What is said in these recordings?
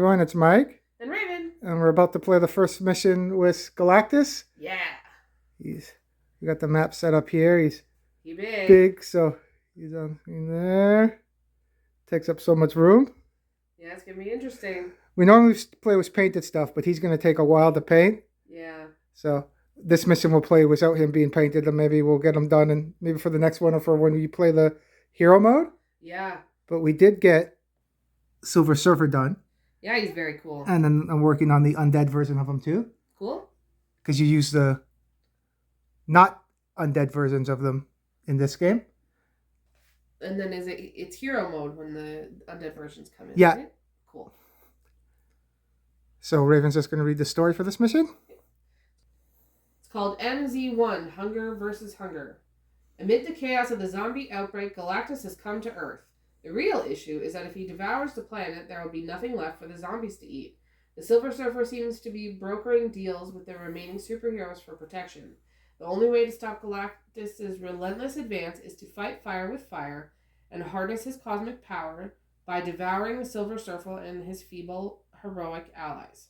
everyone, it's Mike. And Ravin. And we're about to play the first mission with Galactus. Yeah. We got the map set up here. He's big, so he's on in there. Takes up so much room. Yeah, it's going to be interesting. We normally play with painted stuff, but he's going to take a while to paint. Yeah. So this mission we'll play without him being painted, and maybe we'll get him done, and maybe for the next one or for when we play the hero mode. Yeah. But we did get Silver Surfer done. Yeah, he's very cool. And then I'm working on the undead version of him too. Cool. Because you use the not undead versions of them in this game. And then it's hero mode when the undead versions come in? Yeah. Right? Cool. So Raven's just going to read the story for this mission. It's called MZ1, Hunger versus Hunger. Amid the chaos of the zombie outbreak, Galactus has come to Earth. The real issue is that if he devours the planet, there will be nothing left for the zombies to eat. The Silver Surfer seems to be brokering deals with the remaining superheroes for protection. The only way to stop Galactus' relentless advance is to fight fire with fire and harness his cosmic power by devouring the Silver Surfer and his feeble, heroic allies.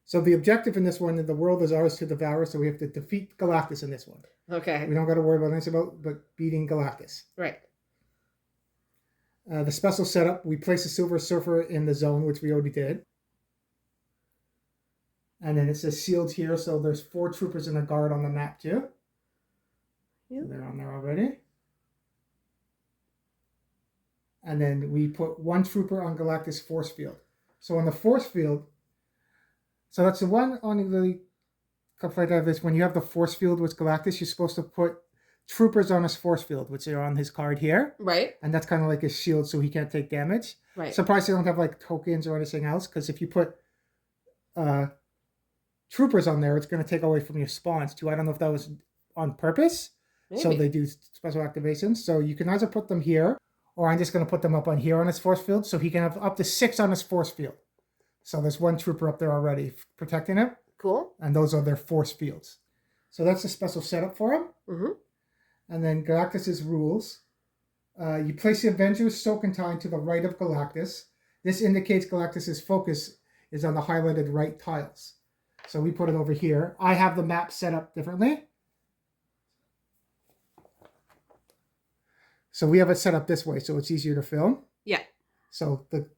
So the objective in this one, the world is ours to devour, so we have to defeat Galactus in this one. Okay. We don't got to worry about anything but beating Galactus. Right. The special setup, we place the Silver Surfer in the zone, which we already did. And then it says shields here, so there's 4 troopers and a guard on the map too. Yep. So they're on there already. And then we put 1 trooper on Galactus' force field. So on the force field, so that's the one only really complaint I have is when you have the force field with Galactus, you're supposed to put troopers on his force field, which are on his card here. Right. And that's kind of like his shield so he can't take damage. Right. Surprised they don't have like tokens or anything else, because if you put troopers on there, it's going to take away from your spawns too. I don't know if that was on purpose. Maybe. So they do special activations. So you can either put them here, or I'm just going to put them up on here on his force field, so he can have up to 6 on his force field. So there's 1 trooper up there already protecting him. Cool. And those are their force fields. So that's a special setup for him. Mm-hmm. And then Galactus' rules. You place the Avengers Soakentine to the right of Galactus. This indicates Galactus' focus is on the highlighted right tiles. So we put it over here. I have the map set up differently. So we have it set up this way, so it's easier to film. Yeah. So the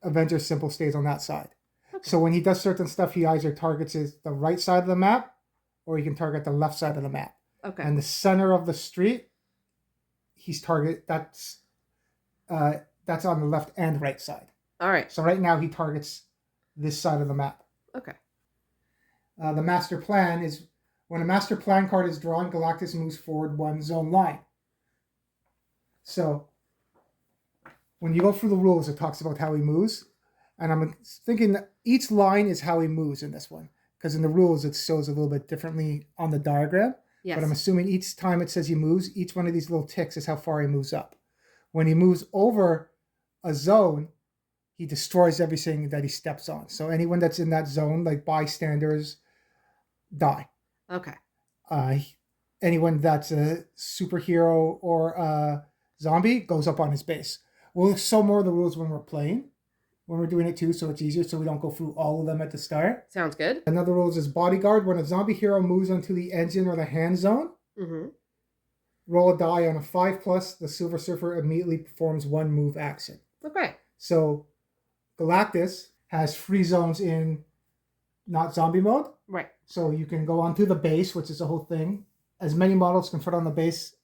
Avengers symbol stays on that side. Okay. So when he does certain stuff, he either targets the right side of the map, or he can target the left side of the map. Okay. And the center of the street, that's on the left and right side. All right. So right now he targets this side of the map. Okay. The master plan is when a master plan card is drawn, Galactus moves forward 1 zone line. So when you go through the rules, it talks about how he moves. And I'm thinking that each line is how he moves in this one. Because in the rules, it shows a little bit differently on the diagram. Yes. But I'm assuming each time it says he moves, each one of these little ticks is how far he moves up. When he moves over a zone, he destroys everything that he steps on. So anyone that's in that zone, like bystanders, die. Okay. Anyone that's a superhero or a zombie goes up on his base. We'll show more of the rules when we're playing, when we're doing it too, so it's easier, so we don't go through all of them at the start. Sounds good. Another rule is bodyguard. When a zombie hero moves onto the engine or the hand zone, roll a die on a 5+, the Silver Surfer immediately performs 1 move action. Okay. So Galactus has 3 zones in not zombie mode. Right. So you can go onto the base, which is the whole thing. As many models can fit on the base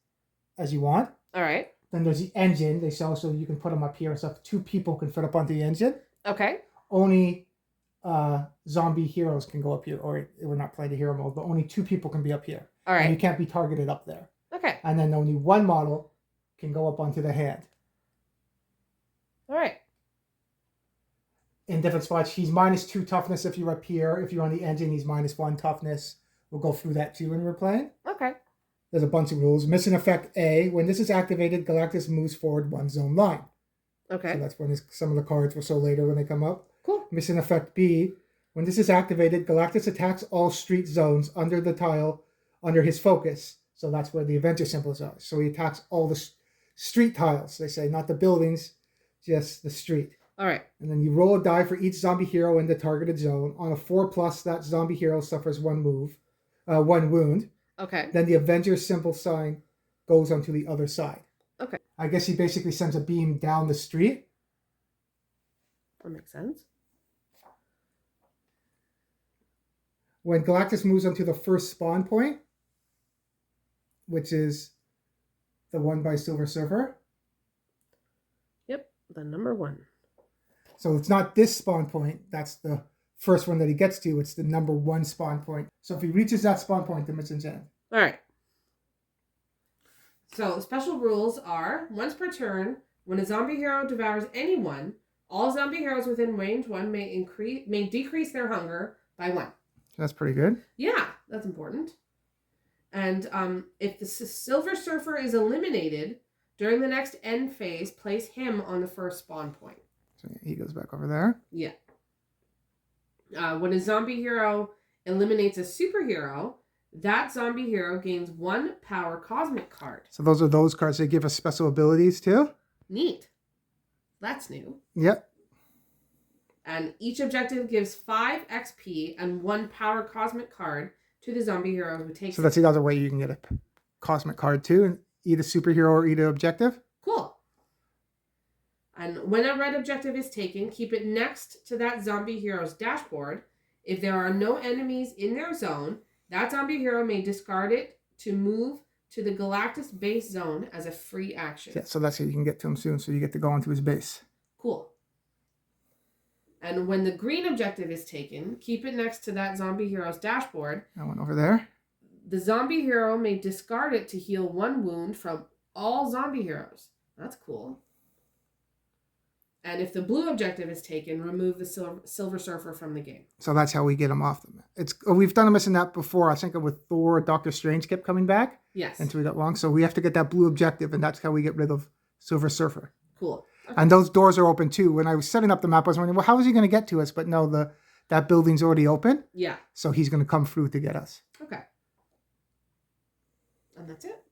as you want. All right. Then there's the engine. They sell, so you can put them up here and stuff. 2 people can fit up onto the engine. Okay. Only zombie heroes can go up here, or we're not playing the hero mode, but only 2 people can be up here. All right. And you can't be targeted up there. Okay. And then only 1 model can go up onto the hand. All right. In different spots, he's -2 toughness if you're up here. If you're on the engine, he's -1 toughness. We'll go through that too when we're playing. Okay. There's a bunch of rules. Mission effect A. When this is activated, Galactus moves forward 1 zone line. Okay. So that's when some of the cards will show later when they come up. Cool. Mission effect B. When this is activated, Galactus attacks all street zones under the tile under his focus. So that's where the Avenger symbols are. So he attacks all the street tiles, they say, not the buildings, just the street. All right. And then you roll a die for each zombie hero in the targeted zone. On a 4+, that zombie hero suffers one wound. Okay. Then the Avenger symbol sign goes onto the other side. Okay. I guess he basically sends a beam down the street. That makes sense. When Galactus moves onto the first spawn point, which is the one by Silver Surfer. Yep, the number 1. So it's not this spawn point. That's the first one that he gets to. It's the number 1 spawn point. So if he reaches that spawn point, the mission's end. All right. So the special rules are, once per turn, when a zombie hero devours anyone, all zombie heroes within range 1 may decrease their hunger by 1. That's pretty good. Yeah, that's important. And if the Silver Surfer is eliminated during the next end phase, place him on the first spawn point. So he goes back over there. Yeah. When a zombie hero eliminates a superhero, that zombie hero gains 1 power cosmic card. So those are those cards they give us special abilities too? Neat. That's new. Yep. And each objective gives 5 XP and 1 power cosmic card to the zombie hero who takes So that's the other way you can get a cosmic card too, and eat a superhero or eat an objective. Cool. And when a red objective is taken, keep it next to that zombie hero's dashboard. If there are no enemies in their zone, that zombie hero may discard it to move to the Galactus base zone as a free action. Yeah, so that's how you can get to him soon, so you get to go onto his base. Cool. And when the green objective is taken, keep it next to that zombie hero's dashboard. That one over there. The zombie hero may discard it to heal 1 wound from all zombie heroes. That's cool. And if the blue objective is taken, remove the Silver Surfer from the game. So that's how we get him off them. We've done a mission that before. I think with Thor, Doctor Strange kept coming back. Yes. Until we got long. So we have to get that blue objective, and that's how we get rid of Silver Surfer. Cool. Okay. And those doors are open too. When I was setting up the map, I was wondering, well, how is he going to get to us? But no, that building's already open. Yeah. So he's going to come through to get us. Okay. And that's it.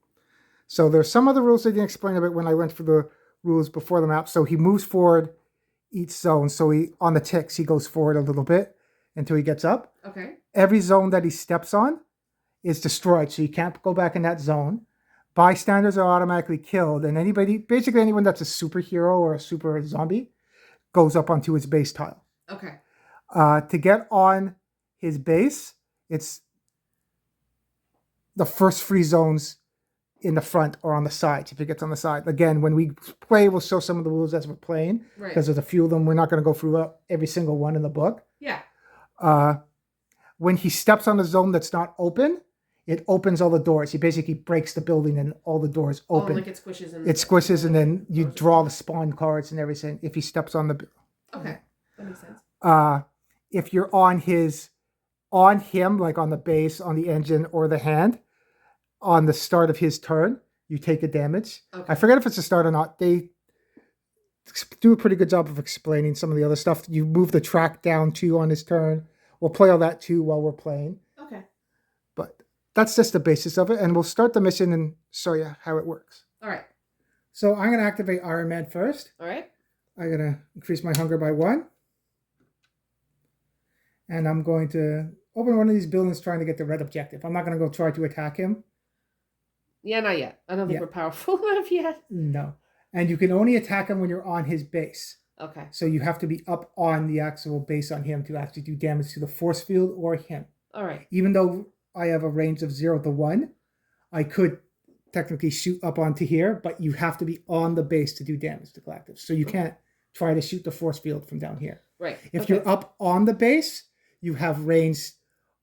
So there's some other rules they didn't explain a bit when I went through the rules before the map. So he moves forward each zone. So on the ticks, he goes forward a little bit until he gets up. Okay. Every zone that he steps on is destroyed. So you can't go back in that zone. Bystanders are automatically killed. And basically anyone that's a superhero or a super zombie goes up onto his base tile. Okay. To get on his base, it's the first 3 zones in the front or on the sides, if it gets on the side. Again, when we play, we'll show some of the rules as we're playing. Right. Because there's a few of them. We're not going to go through every single one in the book. Yeah. When he steps on a zone that's not open, it opens all the doors. He basically breaks the building and all the doors open. Oh, like it squishes. It squishes and then you draw the spawn cards and everything if he steps on the... Okay. That makes sense. If you're on him, like on the base, on the engine, or the hand, on the start of his turn, you take a damage. Okay. I forget if it's a start or not. They do a pretty good job of explaining some of the other stuff. You move the track down too on his turn. We'll play all that too while we're playing. Okay. But that's just the basis of it. And we'll start the mission and show you how it works. All right. So I'm going to activate Iron Man first. All right. I'm going to increase my hunger by 1. And I'm going to open one of these buildings trying to get the red objective. I'm not going to go try to attack him. Yeah, not yet. I don't think we're powerful enough yet. No. And you can only attack him when you're on his base. Okay. So you have to be up on the actual base on him to actually do damage to the force field or him. All right. Even though I have a range of 0 to 1, I could technically shoot up onto here, but you have to be on the base to do damage to Galactus. So you can't try to shoot the force field from down here. Right. If you're up on the base, you have range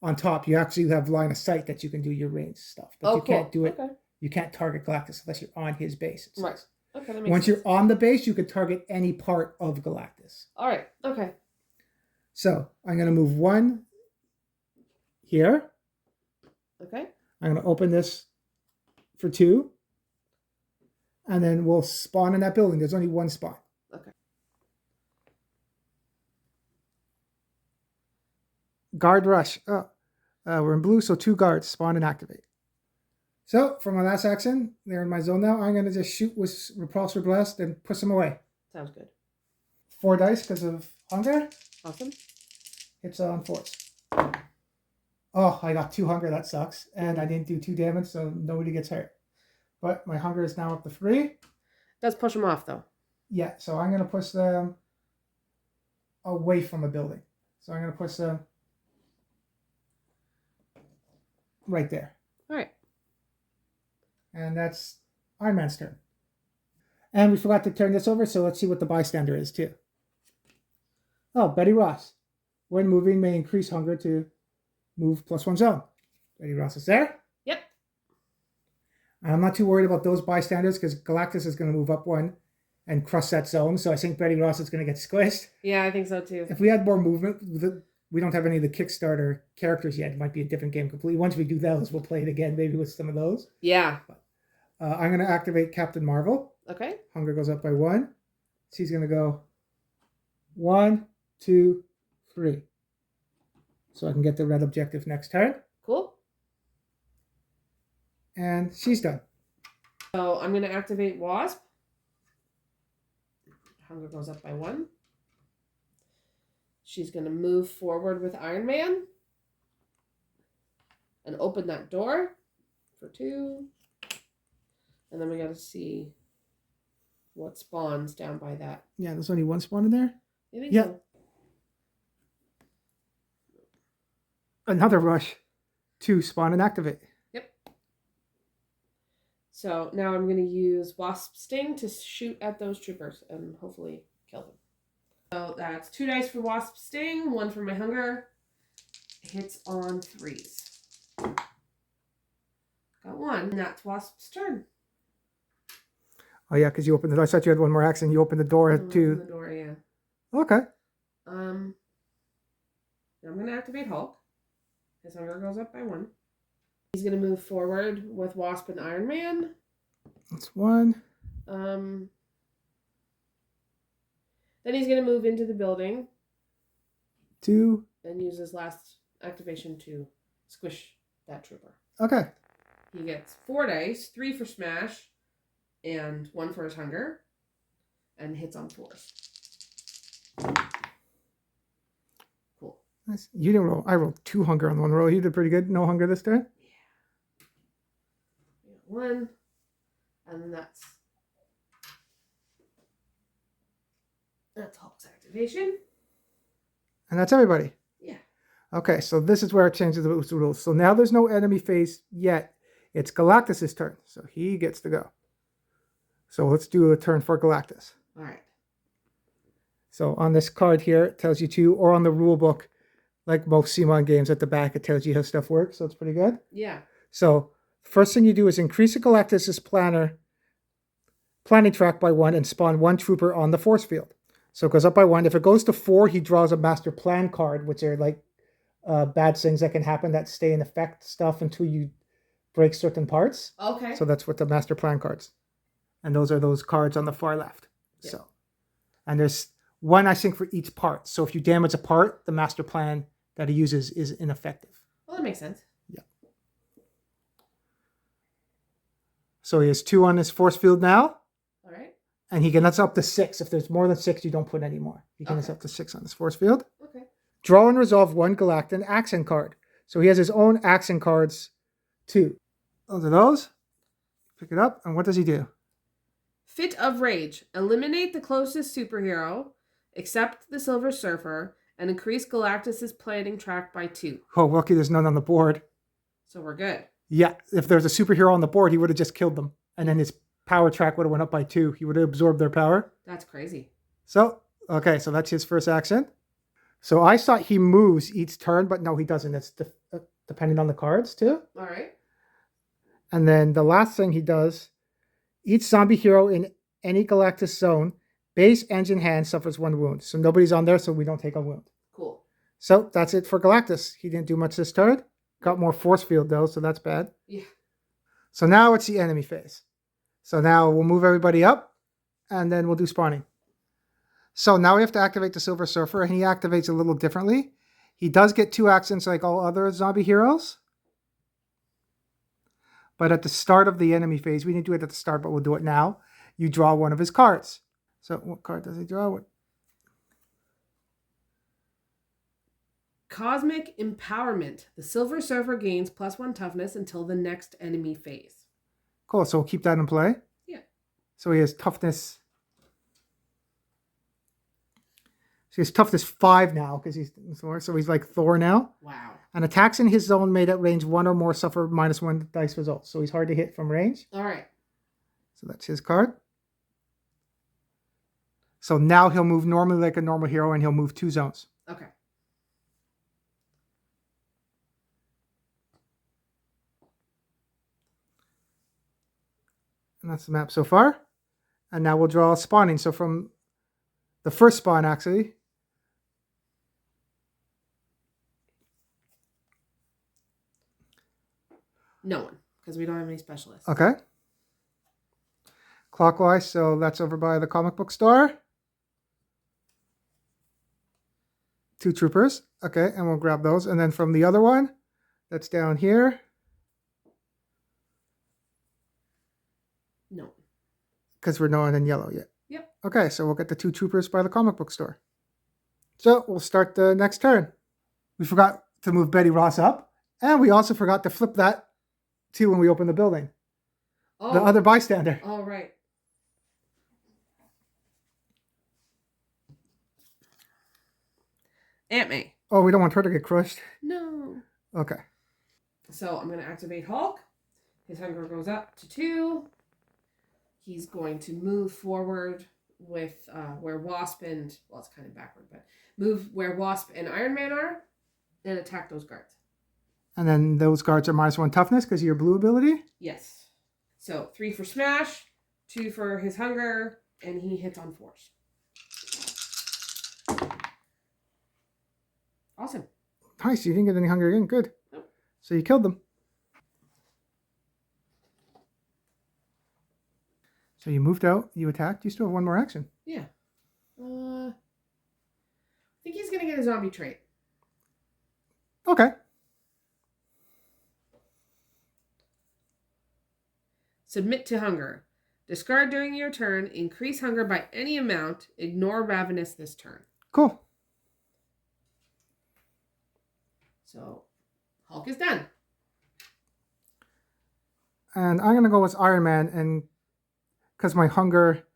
on top. You actually have line of sight that you can do your range stuff. But you can't do it. Okay. You can't target Galactus unless you're on his base. Right. Okay, that makes Once sense. you're on the base, you can target any part of Galactus. All right. Okay. So I'm going to move 1 here. Okay. I'm going to open this for 2. And then we'll spawn in that building. There's only 1 spawn. Okay. Guard rush. We're in blue, so 2 guards. Spawn and activate. So, for my last action, they're in my zone now. I'm going to just shoot with Repulsor Blast and push them away. Sounds good. 4 dice because of hunger. Awesome. Hits on 4s. Oh, I got 2 hunger. That sucks. And I didn't do 2 damage, so nobody gets hurt. But my hunger is now up to 3. Does push them off, though. Yeah, so I'm going to push them away from a building. So I'm going to push them right there. All right. And that's Iron Man's turn. And we forgot to turn this over, so let's see what the bystander is, too. Oh, Betty Ross. When moving, may increase hunger to move +1 zone. Betty Ross is there. Yep. I'm not too worried about those bystanders because Galactus is going to move up 1 and crush that zone. So I think Betty Ross is going to get squished. Yeah, I think so too. If we had more movement, we don't have any of the Kickstarter characters yet. It might be a different game completely. Once we do those, we'll play it again, maybe with some of those. Yeah. I'm going to activate Captain Marvel. Okay. Hunger goes up by 1. She's going to go 1, 2, 3. So I can get the red objective next turn. Cool. And she's done. So I'm going to activate Wasp. Hunger goes up by 1. She's going to move forward with Iron Man. And open that door for 2. And then we got to see what spawns down by that. Yeah, there's only 1 spawn in there. I think Yeah. so. Another rush to spawn and activate. Yep. So now I'm going to use Wasp Sting to shoot at those troopers and hopefully kill them. So that's 2 dice for Wasp Sting, 1 for my hunger. Hits on 3s. Got 1. And that's Wasp's turn. Oh yeah, because you opened the door. I thought you had 1 more action. You opened the door Open to. the door, yeah. Okay. Now I'm going to activate Hulk. His hunger goes up by 1. He's going to move forward with Wasp and Iron Man. That's 1. Then he's going to move into the building. 2. And use his last activation to squish that trooper. Okay. He gets 4 dice, 3 for smash, and 1 for his hunger, and hits on 4s. Cool. Nice. You didn't roll. I rolled 2 hunger on 1 roll. You did pretty good. No hunger this turn. Yeah. 1, and that's Hulk's activation. And that's everybody. Yeah. Okay, so this is where it changes the rules. So now there's no enemy phase yet. It's Galactus' turn, so he gets to go. So let's do a turn for Galactus. All right. So on this card here, it tells you to, or on the rule book, like most Cmon games at the back, it tells you how stuff works, so it's pretty good. Yeah. So first thing you do is increase the Galactus' planning track by 1 and spawn 1 trooper on the force field. So it goes up by 1. If it goes to 4, he draws a master plan card, which are like bad things that can happen that stay in effect stuff until you break certain parts. Okay. So that's what the master plan cards. And those are those cards on the far left. Yeah. So, and there's 1, I think, for each part. So if you damage a part, the master plan that he uses is ineffective. Well, that makes sense. Yeah. So he has 2 on his force field now. All right. And he can, that's up to 6. If there's more than 6, you don't put any more. He can, it's up to 6 on his force field. Okay. Draw and resolve 1 Galactan accent card. So he has his own accent cards too. Those are those. Pick it up. And what does he do? Fit of Rage. Eliminate the closest superhero, except the Silver Surfer, and increase Galactus' planning track by 2. Oh, lucky there's none on the board. So we're good. Yeah, if there's a superhero on the board, he would have just killed them. And then his power track would have went up by 2. He would have absorbed their power. That's crazy. So, okay, so that's his first action. So I thought he moves each turn, but no, he doesn't. It's depending on the cards too. All right. And then the last thing he does, each zombie hero in any Galactus zone, base engine hand suffers 1 wound. So nobody's on there, so we don't take a wound. Cool. So that's it for Galactus. He didn't do much this turn. Got more force field though, so that's bad. Yeah. So now it's the enemy phase. So now we'll move everybody up, and then we'll do spawning. So now we have to activate the Silver Surfer, and he activates a little differently. He does get 2 actions like all other zombie heroes. But at the start of the enemy phase, we didn't do it at the start, but we'll do it now. You draw 1 of his cards. So what card does he draw? Cosmic Empowerment. The Silver Surfer gains +1 toughness until the next enemy phase. Cool. So we'll keep that in play. Yeah. So he has toughness. So he's toughness 5 now because he's Thor. So he's like Thor now. Wow. And attacks in his zone made at range 1 or more suffer -1 dice result. So he's hard to hit from range. All right. So that's his card. So now he'll move normally like a normal hero and he'll move 2 zones. Okay. And that's the map so far. And now we'll draw spawning. So from the first spawn, actually. No one, because we don't have any specialists. Okay. Clockwise, so that's over by the comic book store. 2 troopers. Okay, and we'll grab those. And then from the other one, that's down here. No. Because we're not in yellow yet. Yep. Okay, so we'll get the 2 troopers by the comic book store. So we'll start the next turn. We forgot to move Betty Ross up. And we also forgot to flip that to when we open the building. Oh. The other bystander. All right. Aunt May. Oh, we don't want her to get crushed. No. Okay. So I'm going to activate Hulk. His hunger goes up to 2. He's going to move forward with where Wasp and... Well, it's kind of backward, but move where Wasp and Iron Man are and attack those guards. And then those guards are -1 toughness because of your blue ability? Yes. So 3 for smash, 2 for his hunger, and he hits on 4s. Awesome. Nice, you didn't get any hunger again. Good. Nope. So you killed them. So you moved out, you attacked, you still have 1 more action. Yeah. I think he's going to get a zombie trait. Okay. Submit to hunger. Discard during your turn. Increase hunger by any amount. Ignore ravenous this turn. Cool. So, Hulk is done. And I'm going to go with Iron Man, and because my hunger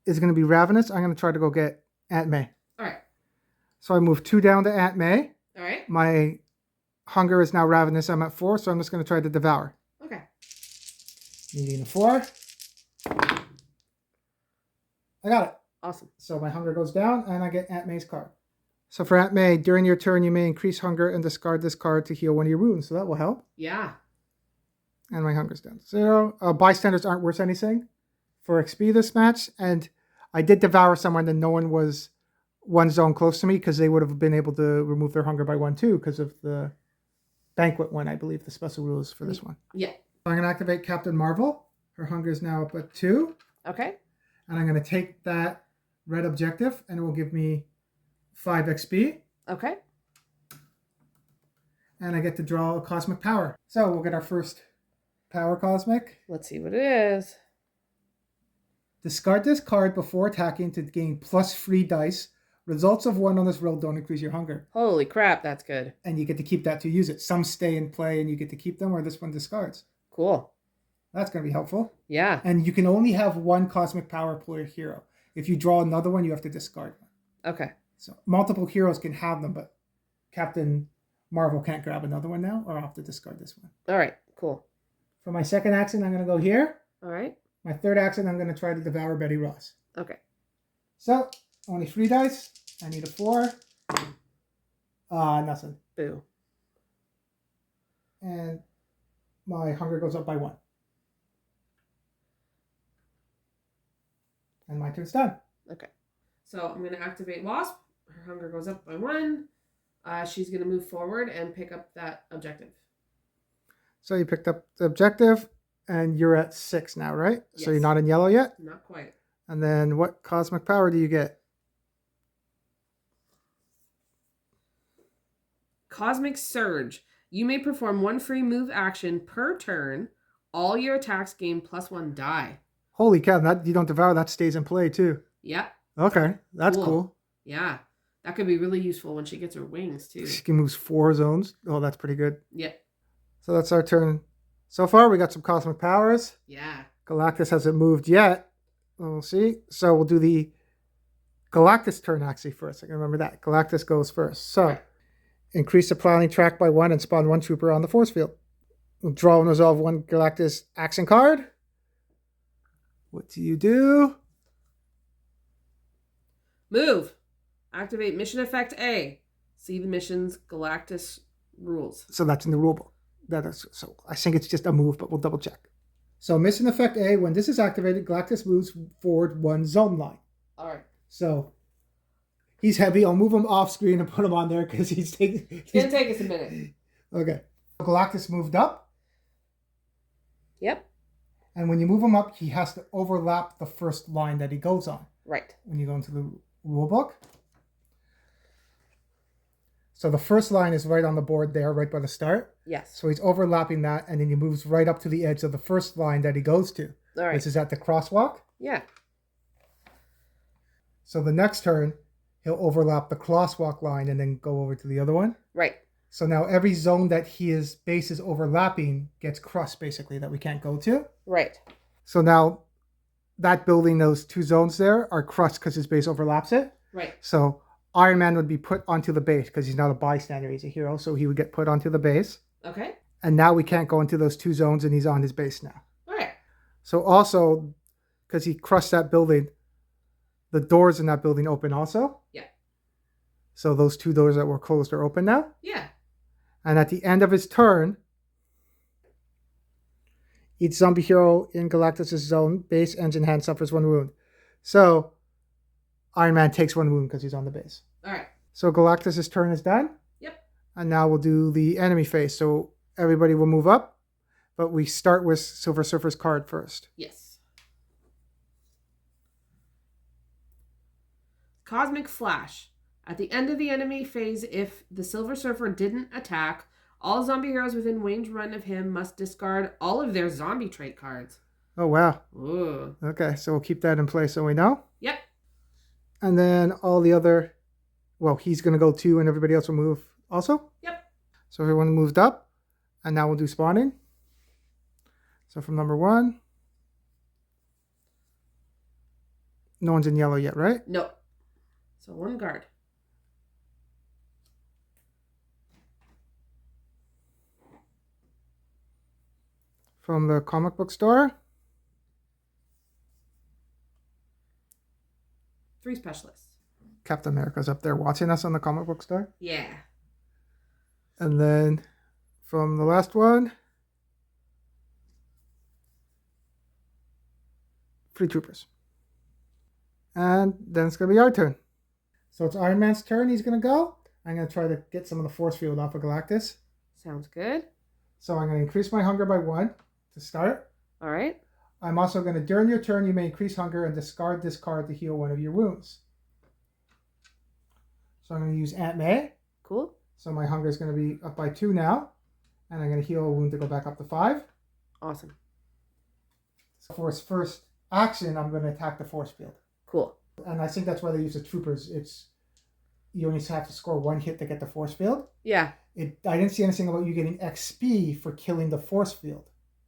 is going to be ravenous, I'm going to try to go get Aunt May. All right. So I move 2 down to Aunt May. All right. My hunger is now ravenous. I'm at 4, so I'm just going to try to devour. Okay. Needing a 4. I got it. Awesome. So my hunger goes down, and I get Aunt May's card. So for Aunt May, during your turn, you may increase hunger and discard this card to heal 1 of your wounds. So that will help. Yeah. And my hunger's down to 0. Bystanders aren't worth anything for XP this match. And I did devour someone, and no one was 1 zone close to me because they would have been able to remove their hunger by 1 too because of the banquet one, I believe, the special rules for this one. Yeah. I'm going to activate Captain Marvel. Her hunger is now up at 2. Okay. And I'm going to take that red objective, and it will give me 5 XP. Okay. And I get to draw a cosmic power. So we'll get our first power cosmic. Let's see what it is. Discard this card before attacking to gain +3 dice. Results of 1 on this roll don't increase your hunger. Holy crap, that's good. And you get to keep that to use it. Some stay in play and you get to keep them, or this one discards. Cool. That's going to be helpful. Yeah. And you can only have 1 cosmic power per hero. If you draw another one, you have to discard one. Okay. So multiple heroes can have them, but Captain Marvel can't grab another one now, or I'll have to discard this one. All right. Cool. For my second action, I'm going to go here. All right. My third action, I'm going to try to devour Betty Ross. Okay. So, only 3 dice. I need a 4. Nothing. Boo. And my hunger goes up by 1. And my turn's done. Okay. So I'm going to activate Wasp. Her hunger goes up by 1. She's going to move forward and pick up that objective. So you picked up the objective, and you're at 6 now, right? Yes. So you're not in yellow yet? Not quite. And then what cosmic power do you get? Cosmic Surge. You may perform 1 free move action per turn. All your attacks gain +1 die. Holy cow, that you don't devour, that stays in play too. Yeah. Okay, that's cool. Yeah. That could be really useful when she gets her wings, too. She can move 4 zones. Oh, that's pretty good. Yeah. So that's our turn. So far, we got some cosmic powers. Yeah. Galactus hasn't moved yet. We'll see. So we'll do the Galactus turn actually first. I can remember that. Galactus goes first. So Right. increase the planning track by 1 and spawn 1 trooper on the force field. We'll draw and resolve 1 Galactus action card. What do you do? Move. Activate mission effect A. See the mission's Galactus rules. So that's in the rulebook. So I think it's just a move, but we'll double check. So mission effect A, when this is activated, Galactus moves forward 1 zone line. All right. So he's heavy. I'll move him off screen and put him on there because he's taking... It's going to take us a minute. Okay. Galactus moved up. Yep. And when you move him up, he has to overlap the first line that he goes on. Right. When you go into the rulebook. So the first line is right on the board there, right by the start. Yes. So he's overlapping that, and then he moves right up to the edge of the first line that he goes to. All right. Which is at the crosswalk. Yeah. So the next turn, he'll overlap the crosswalk line and then go over to the other one. Right. So now every zone that his base is overlapping gets crushed, basically, that we can't go to. Right. So now that building, those 2 zones there, are crushed because his base overlaps it. Right. So Iron Man would be put onto the base because he's not a bystander, he's a hero, so he would get put onto the base. Okay. And now we can't go into those 2 zones, and he's on his base now. All right. So also, because he crushed that building, the doors in that building open also. Yeah. So those 2 doors that were closed are open now. Yeah. And at the end of his turn, each zombie hero in Galactus' zone, base, engine, hand suffers 1 wound. So Iron Man takes 1 wound because he's on the base. All right. So Galactus' turn is done. Yep. And now we'll do the enemy phase. So everybody will move up, but we start with Silver Surfer's card first. Yes. Cosmic Flash. At the end of the enemy phase, if the Silver Surfer didn't attack, all zombie heroes within range run of him must discard all of their zombie trait cards. Oh, wow. Ooh. Okay, so we'll keep that in place so we know. Yep. And then all the other... Well, he's going to go 2 and everybody else will move also? Yep. So everyone moved up. And now we'll do spawning. So from number 1. No one's in yellow yet, right? No. So 1 guard. From the comic book store. 3 specialists. Captain America's up there watching us on the comic book store. Yeah. And then from the last one, 3 troopers. And then it's going to be our turn. So it's Iron Man's turn. He's going to go. I'm going to try to get some of the force field off of Galactus. Sounds good. So I'm going to increase my hunger by 1 to start. All right. I'm also going to, during your turn, you may increase hunger and discard this card to heal 1 of your wounds. So I'm going to use Aunt May. Cool. So my hunger is going to be up by 2 now. And I'm going to heal a wound to go back up to 5. Awesome. So for his first action, I'm going to attack the force field. Cool. And I think that's why they use the troopers. You only have to score 1 hit to get the force field. Yeah. I didn't see anything about you getting XP for killing the force field.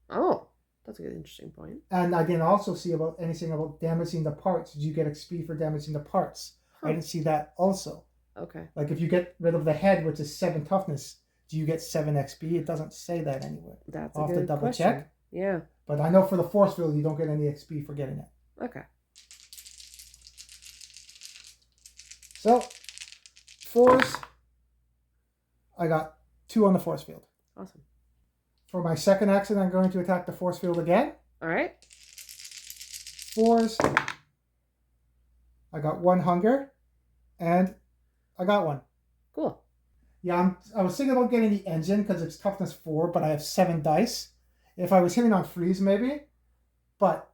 Oh, that's a good interesting point. And I didn't also see anything about damaging the parts. Did you get XP for damaging the parts? Huh. I didn't see that also. Okay. Like if you get rid of the head, which is 7 toughness, do you get 7 XP? It doesn't say that anywhere. That's I'll a have good to double question. check. Yeah. But I know for the force field, you don't get any XP for getting it. Okay. So, force, I got 2 on the force field. Awesome. For my second action, I'm going to attack the force field again. All right. Force, I got 1 hunger, and I got 1. Cool. Yeah, I was thinking about getting the engine because it's toughness 4, but I have 7 dice. If I was hitting on freeze, maybe, but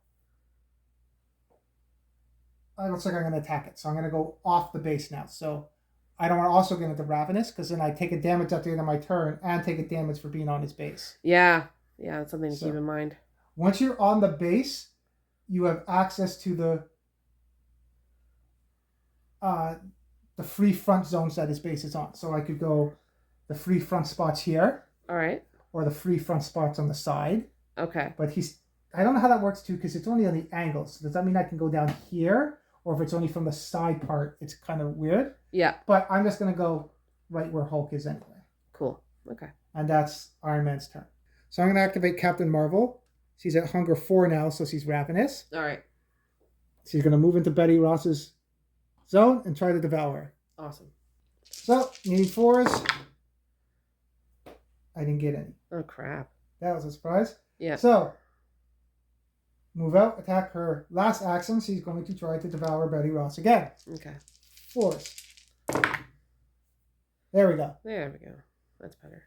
it looks like I'm going to attack it. So I'm going to go off the base now. So I don't want to also get into Ravenous because then I take a damage at the end of my turn and take a damage for being on his base. Yeah. Yeah, that's something to keep in mind. Once you're on the base, you have access to the free front zones that his base is on. So I could go the free front spots here. All right. Or the free front spots on the side. Okay. But I don't know how that works too, because it's only on the angles. Does that mean I can go down here? Or if it's only from the side part, it's kind of weird. Yeah. But I'm just going to go right where Hulk is anyway. Cool. Okay. And that's Iron Man's turn. So I'm going to activate Captain Marvel. She's at hunger 4 now, so she's ravenous. All right. She's going to move into Betty Ross's zone and try to devour her. Awesome. So, you need 4s. I didn't get any. Oh, crap. That was a surprise. Yeah. So, move out, attack her last action. She's going to try to devour Betty Ross again. Okay. 4s. There we go. There we go. That's better.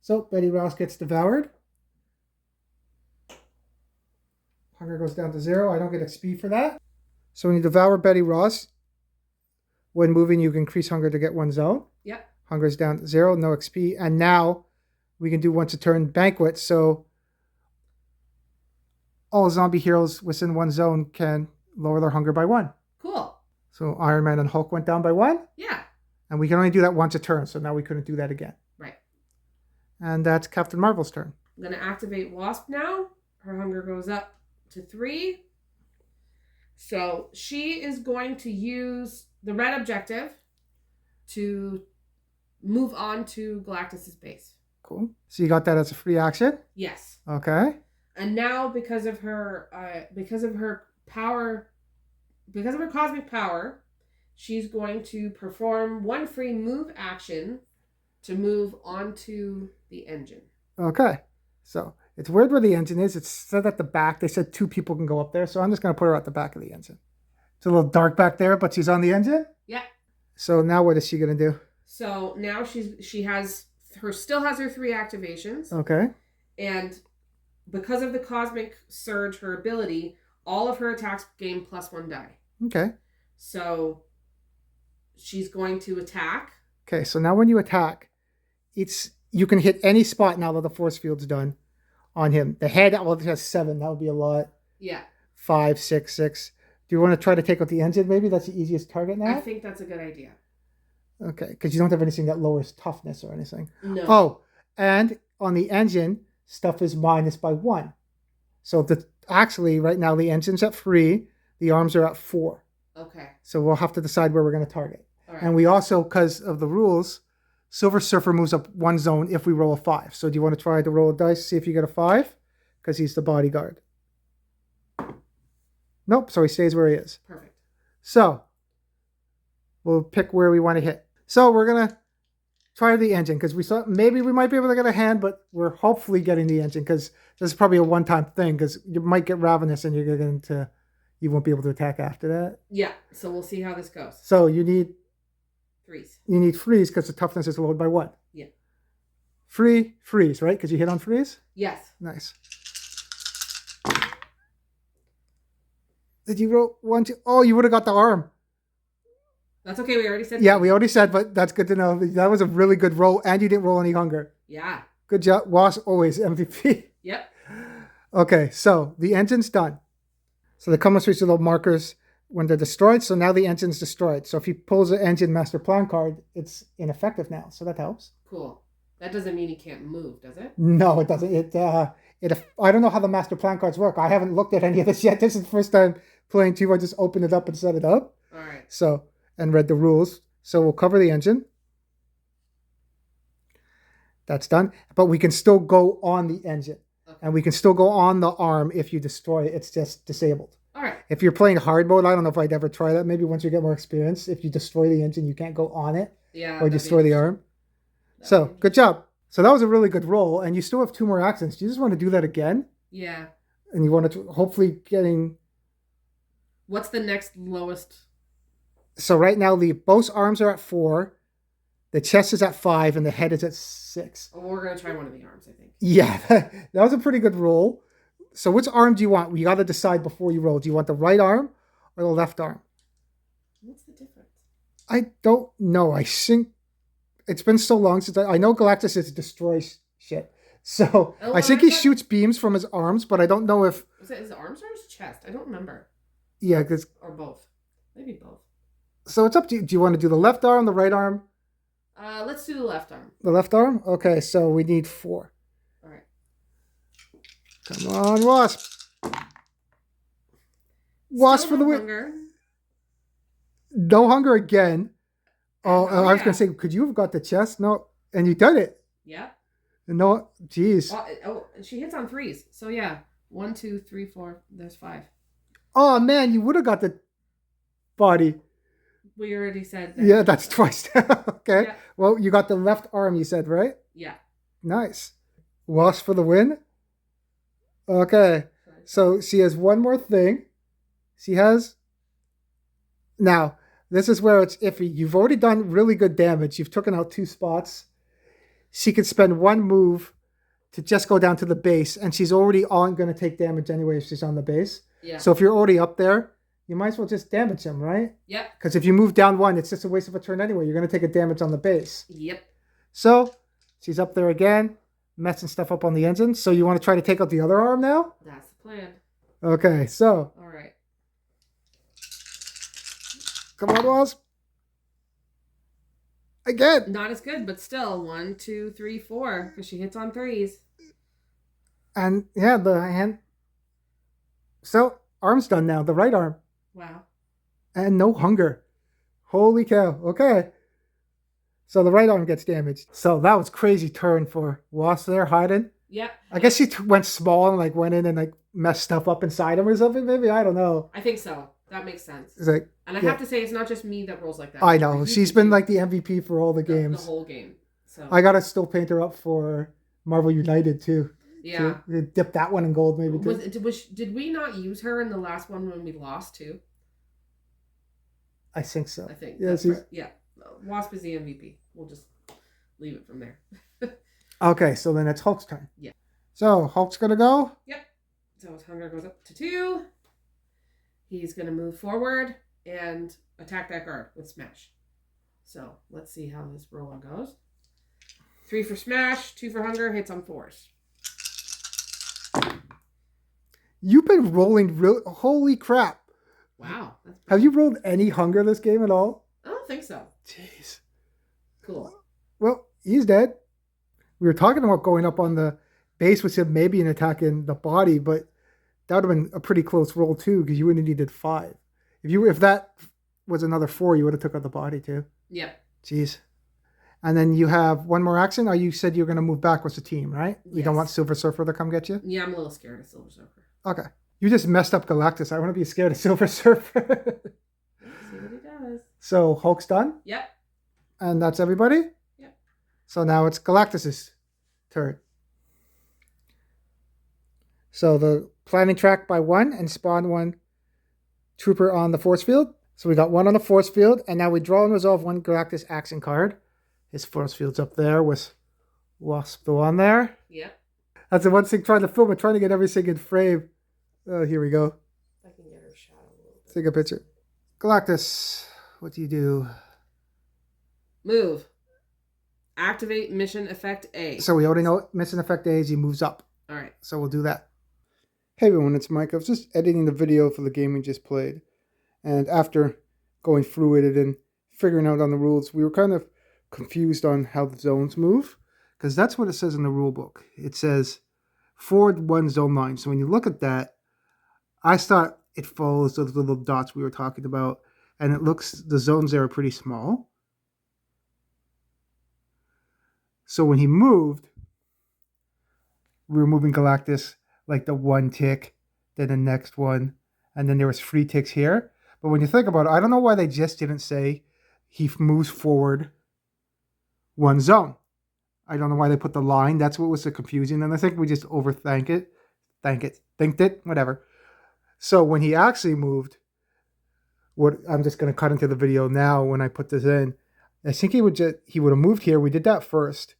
So, Betty Ross gets devoured. Hunger goes down to 0. I don't get XP for that. So, when you devour Betty Ross, when moving, you can increase hunger to get 1 zone. Yep. Hunger is down to 0, no XP. And now, we can do once a turn banquet. So, all zombie heroes within 1 zone can lower their hunger by 1. Cool. So Iron Man and Hulk went down by 1. Yeah. And we can only do that once a turn, so now we couldn't do that again. Right. And that's Captain Marvel's turn. I'm going to activate Wasp now. Her hunger goes up to 3. So she is going to use the red objective to move on to Galactus's base. Cool. So you got that as a free action? Yes. Okay. And now because of her cosmic power, she's going to perform 1 free move action to move onto the engine. Okay. So it's weird where the engine is. It's said at the back. They said 2 people can go up there. So I'm just going to put her at the back of the engine. It's a little dark back there, but she's on the engine? Yeah. So now what is she going to do? So now she still has her 3 activations. Okay. And because of the cosmic surge, her ability, all of her attacks gain +1 die. Okay. So she's going to attack. Okay, so now when you attack, you can hit any spot now that the force field's done on him. The head, well, it has 7. That would be a lot. Yeah. 5, 6, 6. Do you want to try to take out the engine? Maybe that's the easiest target now? I think that's a good idea. Okay, because you don't have anything that lowers toughness or anything. No. Oh, and on the engine, stuff is minus by 1. So actually, right now, the engine's at 3. The arms are at 4. Okay. So we'll have to decide where we're going to target. All right. And we also, because of the rules, Silver Surfer moves up 1 zone if we roll a 5. So do you want to try to roll a dice, see if you get a 5? Because he's the bodyguard. Nope, so he stays where he is. Perfect. So we'll pick where we want to hit. So we're going to try the engine because we thought maybe we might be able to get a hand, but we're hopefully getting the engine because this is probably a one-time thing because you might get ravenous and you won't be able to attack after that. Yeah, so we'll see how this goes. So you need 3s. You need freeze because the toughness is lowered by 1. Yeah. Freeze, right? Because you hit on freeze? Yes. Nice. Did you roll 1, 2? Oh, you would have got the arm. That's okay. We already said. Yeah, we already said, but that's good to know. That was a really good roll, and you didn't roll any hunger. Yeah. Good job. Wasp always MVP. Yep. Okay, so the engine's done. So the common switch little markers when they're destroyed. So now the engine's destroyed. So if he pulls the engine master plan card, it's ineffective now. So that helps. Cool. That doesn't mean he can't move, does it? No, it doesn't. I don't know how the master plan cards work. I haven't looked at any of this yet. This is the first time playing 2. I just opened it up and set it up. All right. So, and read the rules. So we'll cover the engine. That's done. But we can still go on the engine. Okay. And we can still go on the arm if you destroy it. It's just disabled. All right. If you're playing hard mode, I don't know if I'd ever try that. Maybe once you get more experience, if you destroy the engine, you can't go on it. Yeah. Or destroy the arm. So, good job. So that was a really good roll. And you still have 2 more actions. Do you just want to do that again? Yeah. And you want to hopefully getting... What's the next lowest? So right now, both arms are at 4. The chest is at 5 and the head is at 6. Oh, we're going to try one of the arms, I think. Yeah, that was a pretty good roll. So which arm do you want? You got to decide before you roll. Do you want the right arm or the left arm? What's the difference? I don't know. I think it's been so long since I know Galactus is destroys shit. So I think he shoots beams from his arms, but I don't know if... Was it his arms or his chest? I don't remember. Yeah, because... Or both. Maybe both. So it's up to you. Do you want to do the left arm, the right arm? Let's do the left arm. The left arm? Okay, so we need 4. All right. Come on, Wasp. Wasp for the win. Hunger. No hunger again. Oh, I was yeah. going to say, could you have got the chest? No. And you done it. Yeah. No, jeez. She hits on 3s. So yeah. 1, 2, 3, 4. There's 5. Oh, man, you would have got the body. We already said that. Yeah, that's twice. Okay. Yeah. Well, you got the left arm, you said, right? Yeah. Nice. Wasp for the win. Okay. So she has one more thing. She has... Now, this is where it's iffy. You've already done really good damage. You've taken out 2 spots. She could spend 1 move to just go down to the base, and she's already going to take damage anyway if she's on the base. Yeah. So if you're already up there, you might as well just damage him, right? Yep. Because if you move down 1, it's just a waste of a turn anyway. You're going to take a damage on the base. Yep. So she's up there again, messing stuff up on the engine. So you want to try to take out the other arm now? That's the plan. Okay, so. All right. Come on, Wasp. Again. Not as good, but still 1, 2, 3, 4, because she hits on 3s. And yeah, the hand. So arm's done now. The right arm. Wow. And no hunger. Holy cow. Okay. So the right arm gets damaged. So that was crazy turn for Wasp there hiding. Yep. I guess she went small and like went in and like messed stuff up inside him or something. Maybe I don't know. I think so. That makes sense. It's like, and I have to say, it's not just me that rolls like that. I know. She's been like the MVP for all the games. The whole game. So I gotta still paint her up for Marvel United too. Yeah. To dip that one in gold maybe too. Did we not use her in the last one when we lost too? I think so. I think. Yeah, right. Yeah. Wasp is the MVP. We'll just leave it from there. Okay, so then it's Hulk's turn. Yeah. So Hulk's gonna go. Yep. So his hunger goes up to 2. He's going to move forward and attack that guard with smash. So let's see how this roll goes. 3 for smash, 2 for hunger, hits on 4s. You've been rolling real. Holy crap! Wow. Have you rolled any hunger this game at all? I don't think so. Jeez. Cool. Well, he's dead. We were talking about going up on the base with him, maybe an attack in the body, but that would have been a pretty close roll too, because you would have needed 5. If that was another 4, you would have took out the body too. Yep. Jeez. And then you have one more action, or you said you're going to move back with the team, right? You don't want Silver Surfer to come get you? Yeah, I'm a little scared of Silver Surfer. Okay. You just messed up Galactus. I want to be scared of Silver Surfer. See what he does. So Hulk's done? Yep. And that's everybody? Yep. So now it's Galactus's turn. So the planning track by 1 and spawn 1 trooper on the force field. So we got 1 on the force field, and now we draw and resolve 1 Galactus action card. His force field's up there with Wasp the one there. Yep. That's the one thing trying to film it, trying to get everything in frame. Oh, here we go. I can get her shot a little bit. Take a picture. Galactus, what do you do? Move. Activate mission effect A. So we already know mission effect A is he moves up. All right. So we'll do that. Hey everyone, it's Mike. I was just editing the video for the game we just played. And after going through it and figuring out on the rules, we were kind of confused on how the zones move. Because that's what it says in the rule book. It says forward 1 zone line. So when you look at that, I thought it follows those little dots we were talking about. And it looks, the zones there are pretty small. So when he moved, we were moving Galactus like the 1 tick, then the next one, and then there was 3 ticks here. But when you think about it, I don't know why they just didn't say he moves forward 1 zone. I don't know why they put the line. That's what was so confusing. And I think we just overthink it. Thinked it, whatever. So when he actually moved, what I'm just going to cut into the video now when I put this in. I think he would have moved here. We did that first.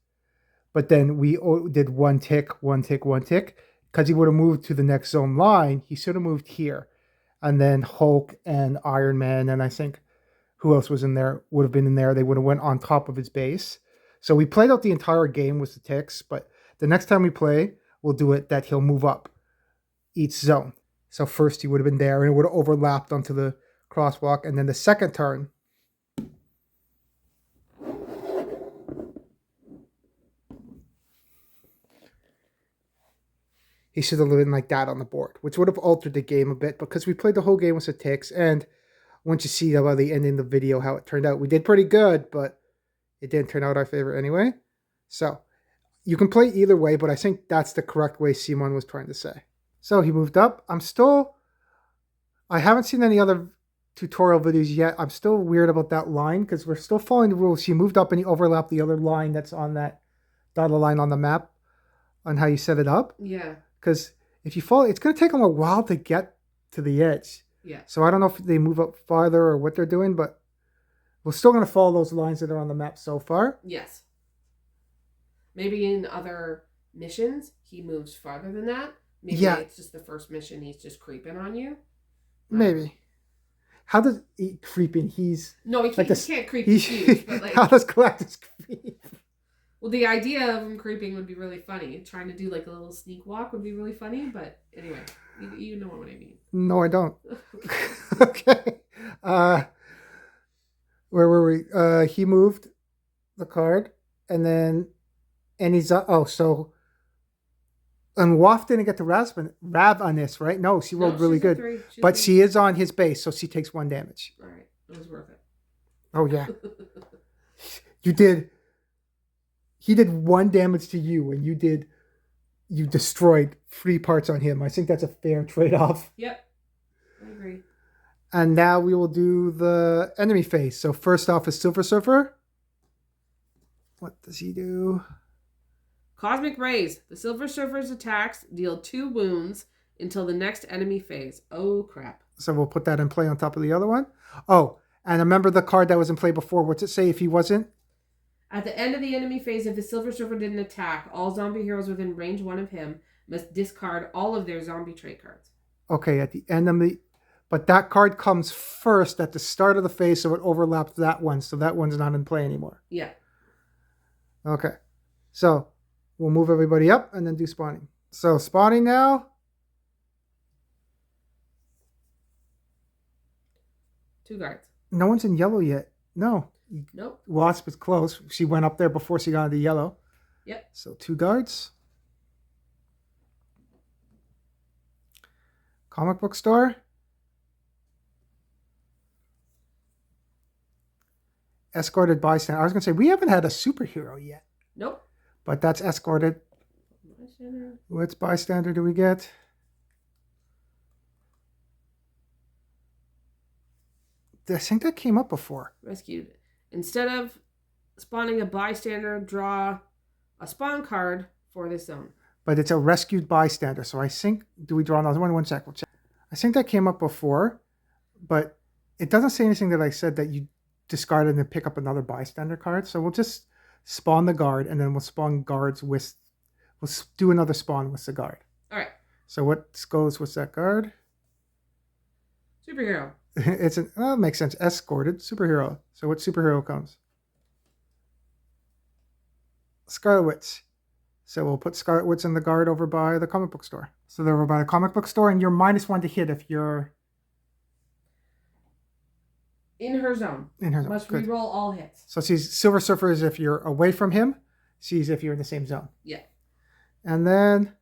But then we did 1 tick, 1 tick, 1 tick. Because he would have moved to the next zone line, he should have moved here. And then Hulk and Iron Man, and I think who else was in there, would have been in there. They would have went on top of his base. So we played out the entire game with the ticks, but the next time we play, we'll do it that he'll move up each zone. So first he would have been there, and it would have overlapped onto the crosswalk. And then the second turn, he should have been like that on the board, which would have altered the game a bit because we played the whole game with the ticks. And once you see by the end in the video how it turned out, we did pretty good, but it didn't turn out our favorite anyway. So you can play either way, but I think that's the correct way Cmon was trying to say. So he moved up. I haven't seen any other tutorial videos yet. I'm still weird about that line because we're still following the rules. He moved up and he overlapped the other line that's on that dotted line on the map on how you set it up. Yeah. Because if you follow, it's going to take them a while to get to the edge. Yeah. So I don't know if they move up farther or what they're doing, but we're still going to follow those lines that are on the map so far. Yes. Maybe in other missions, he moves farther than that. Maybe it's just the first mission, he's just creeping on you. Maybe. How does he creeping? He's... No, he can't, like he can't creep huge, but like... How does Galactus creep? Well, the idea of him creeping would be really funny. Trying to do like a little sneak walk would be really funny, but anyway, you know what I mean. No, I don't. Okay. Where were we? He moved the card, and he's... And Wasp didn't get to Rav on this, right? No, she rolled really good. But she is on his base, so she takes 1 damage. All right. It was worth it. Oh, yeah. He did 1 damage to you, and you destroyed 3 parts on him. I think that's a fair trade-off. Yep. I agree. And now we will do the enemy phase. So first off is Silver Surfer. What does he do? Cosmic Rays. The Silver Surfer's attacks deal 2 wounds until the next enemy phase. Oh, crap. So we'll put that in play on top of the other one. Oh, and remember the card that was in play before. What's it say if he wasn't? At the end of the enemy phase, if the Silver Surfer didn't attack, all zombie heroes within range 1 of him must discard all of their zombie trait cards. Okay, at the end of the... But that card comes first at the start of the phase, so it overlaps that one. So that one's not in play anymore. Yeah. Okay. So... we'll move everybody up and then do spawning. So spawning now. 2 guards. No one's in yellow yet. No. Nope. Wasp is close. She went up there before she got into yellow. Yep. So 2 guards. Comic book store. Escorted bystander. I was going to say, we haven't had a superhero yet. Nope. But that's escorted. Bystander. Which bystander do we get? I think that came up before. Rescued. Instead of spawning a bystander, draw a spawn card for this zone. But it's a rescued bystander. So I think, do we draw another one? 1 sec. We'll check. I think that came up before, but it doesn't say anything that I said that you discard and then pick up another bystander card. So we'll just spawn the guard, and then we'll spawn guards with... We'll do another spawn with the guard. All right. So what goes with that guard? Superhero. It's it makes sense. Escorted superhero. So what superhero comes? Scarlet Witch. So we'll put Scarlet Witch in the guard over by the comic book store. So they're over by the comic book store, and you're -1 to hit if you're... In her zone. In her zone. Must Good. reroll all hits. So she's Silver Surfer is if you're away from him. She's if you're in the same zone. Yeah. And then...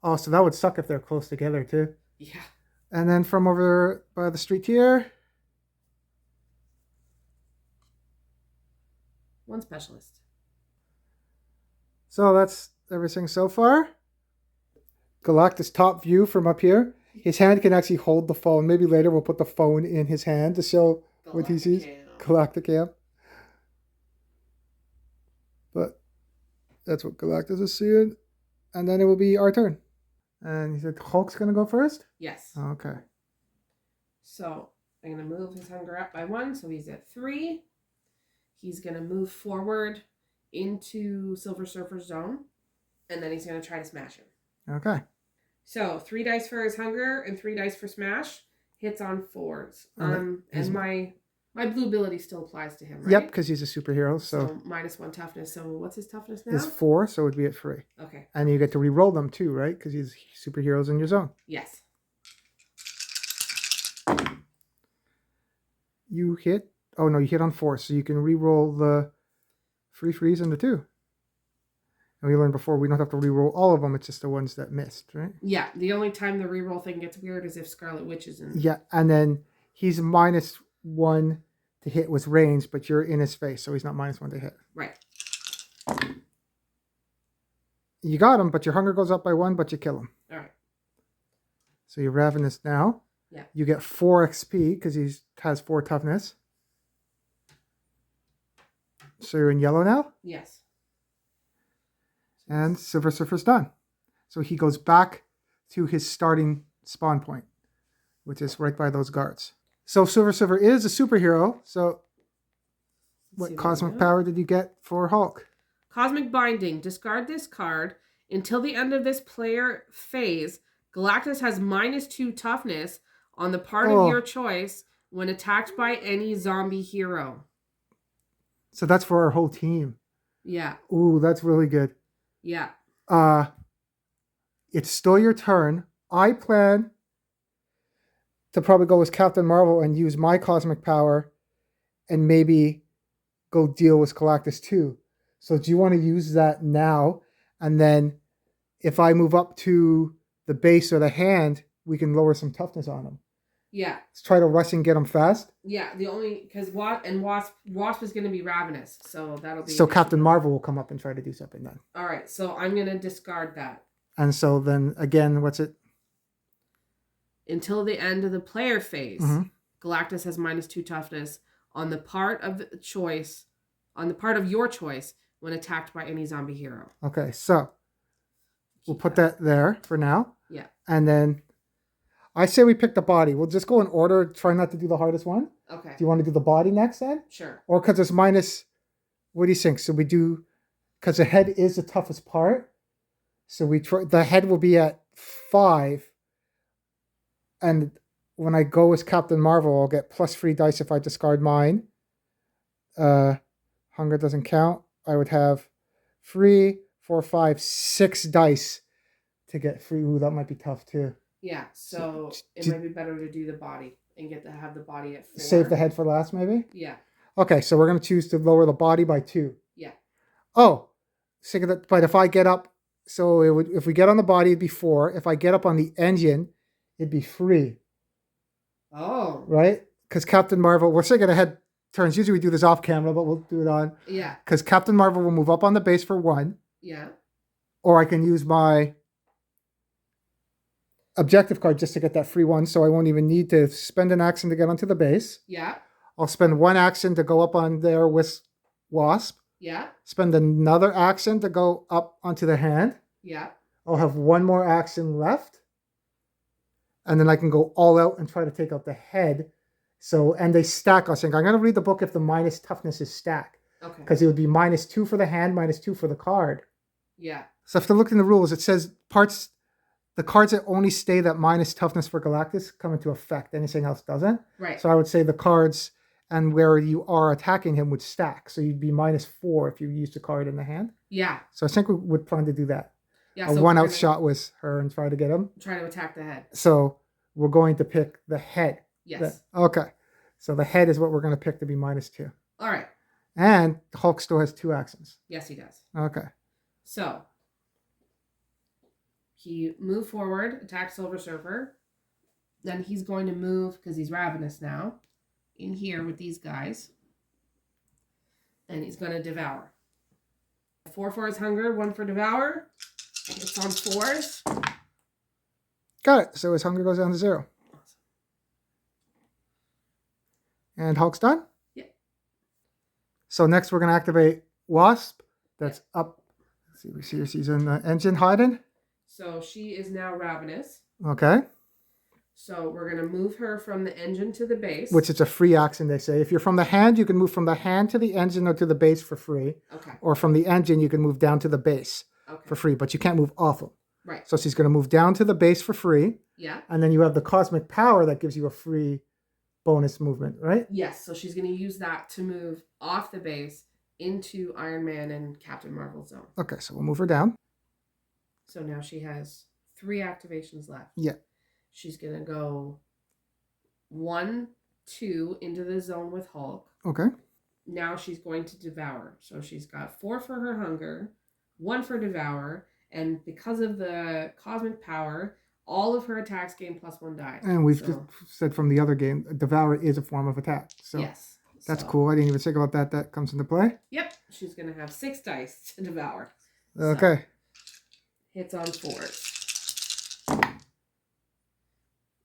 Oh, so that would suck if they're close together, too. Yeah. And then from over by the street here... 1 specialist. So that's everything so far. Galactus top view from up here. His hand can actually hold the phone. Maybe later we'll put the phone in his hand to show what he sees. Galactic Camp. But that's what Galactus is seeing. And then it will be our turn. And he said Hulk's going to go first? Yes. Okay. So I'm going to move his hunger up by 1. So he's at 3. He's going to move forward into Silver Surfer's zone. And then he's going to try to smash him. Okay. So 3 dice for his hunger and 3 dice for smash. Hits on 4s. And my blue ability still applies to him, right? Yep, because he's a superhero. So -1 toughness. So what's his toughness now? It's 4, so it would be at 3. Okay. And you get to re-roll them too, right? Because he's superheroes in your zone. Yes. You hit... Oh, no, you hit on 4, so you can re-roll the 3 freeze into 2. And we learned before we don't have to reroll all of them. It's just the ones that missed, right? Yeah. The only time the reroll thing gets weird is if Scarlet Witch is in. Yeah, and then he's -1 to hit with range, but you're in his face, so he's not -1 to hit. Right. You got him, but your hunger goes up by 1, but you kill him. All right. So you're ravenous now. Yeah. You get 4 XP because he has 4 toughness. So you're in yellow now? Yes. And Silver Surfer's done. So he goes back to his starting spawn point, which is right by those guards. So Silver Surfer is a superhero. So what cosmic power did you get for Hulk? Cosmic Binding. Discard this card. Until the end of this player phase, Galactus has -2 toughness on the part of your choice when attacked by any zombie hero. So that's for our whole team. Yeah. Ooh, that's really good. Yeah. It's still your turn. I plan to probably go with Captain Marvel and use my cosmic power and maybe go deal with Galactus too. So do you want to use that now? And then if I move up to the base or the hand, we can lower some toughness on him. Yeah. Let's try to rush and get him fast. Yeah, the only because Wasp is going to be ravenous, so that'll be. So Captain Marvel will come up and try to do something then. All right, so I'm going to discard that. And so then again, what's it? Until the end of the player phase, Galactus has -2 toughness on the part of your choice when attacked by any zombie hero. Okay, so we'll put that there for now. Yeah. And then I say we pick the body. We'll just go in order. Try not to do the hardest one. Okay. Do you want to do the body next then? Sure. Or because it's minus, what do you think? So we do, because the head is the toughest part. So we try, the head will be at 5. And when I go as Captain Marvel, I'll get +3 dice if I discard mine. Hunger doesn't count. I would have 3, 4, 5, 6 dice to get free. Ooh, that might be tough too. Yeah, so it might be better to do the body and have the body at 4. Save the head for last, maybe? Yeah. Okay, so we're going to choose to lower the body by 2. Yeah. Oh, but if I get up, so if we get on the body, it'd be 4. If I get up on the engine, it'd be 3. Oh. Right? Because Captain Marvel, we're saying ahead turns. Usually we do this off camera, but we'll do it on. Yeah. Because Captain Marvel will move up on the base for 1. Yeah. Or I can use my objective card just to get that free 1, so I won't even need to spend an action to get onto the base. Yeah. I'll spend 1 action to go up on there with Wasp. Yeah. Spend another action to go up onto the hand. Yeah. I'll have 1 more action left. And then I can go all out and try to take out the head. So, and they stack, I think. I'm going to read the book if the minus toughness is stacked. Okay. Because it would be -2 for the hand, -2 for the card. Yeah. So if you look in the rules, it says the cards that only stay that minus toughness for Galactus come into effect. Anything else doesn't. Right. So I would say the cards and where you are attacking him would stack. So you'd be -4 if you used a card in the hand. Yeah. So I think we would plan to do that. Yeah. A so 1 out shot with her and try to get him. Try to attack the head. So we're going to pick the head. Yes. Okay. So the head is what we're going to pick to be -2. All right. And Hulk still has 2 actions. Yes, he does. Okay. So he moved forward, attacked Silver Surfer. Then he's going to move, because he's ravenous now, in here with these guys. And he's going to devour. 4 for his hunger, 1 for devour. It's on 4s. Got it. So his hunger goes down to 0. Awesome. And Hulk's done? Yeah. So next we're going to activate Wasp. That's up. Let's see, we see her. She's in the engine hiding. So she is now ravenous. Okay. So we're going to move her from the engine to the base. Which is a free action, they say. If you're from the hand, you can move from the hand to the engine or to the base for free. Okay. Or from the engine, you can move down to the base for free, but you can't move off them. Right. So she's going to move down to the base for free. Yeah. And then you have the cosmic power that gives you a free bonus movement, right? Yes. So she's going to use that to move off the base into Iron Man and Captain Marvel zone. Okay, so we'll move her down. So now she has 3 activations left. Yeah. She's going to go 1, 2 into the zone with Hulk. Okay. Now she's going to devour. So she's got 4 for her hunger, 1 for Devourer, and because of the cosmic power, all of her attacks gain +1 die. And we've just said from the other game, Devourer is a form of attack. So yes. That's cool. I didn't even think about that. That comes into play. Yep. She's going to have 6 dice to devour. Okay. So, hits on 4s.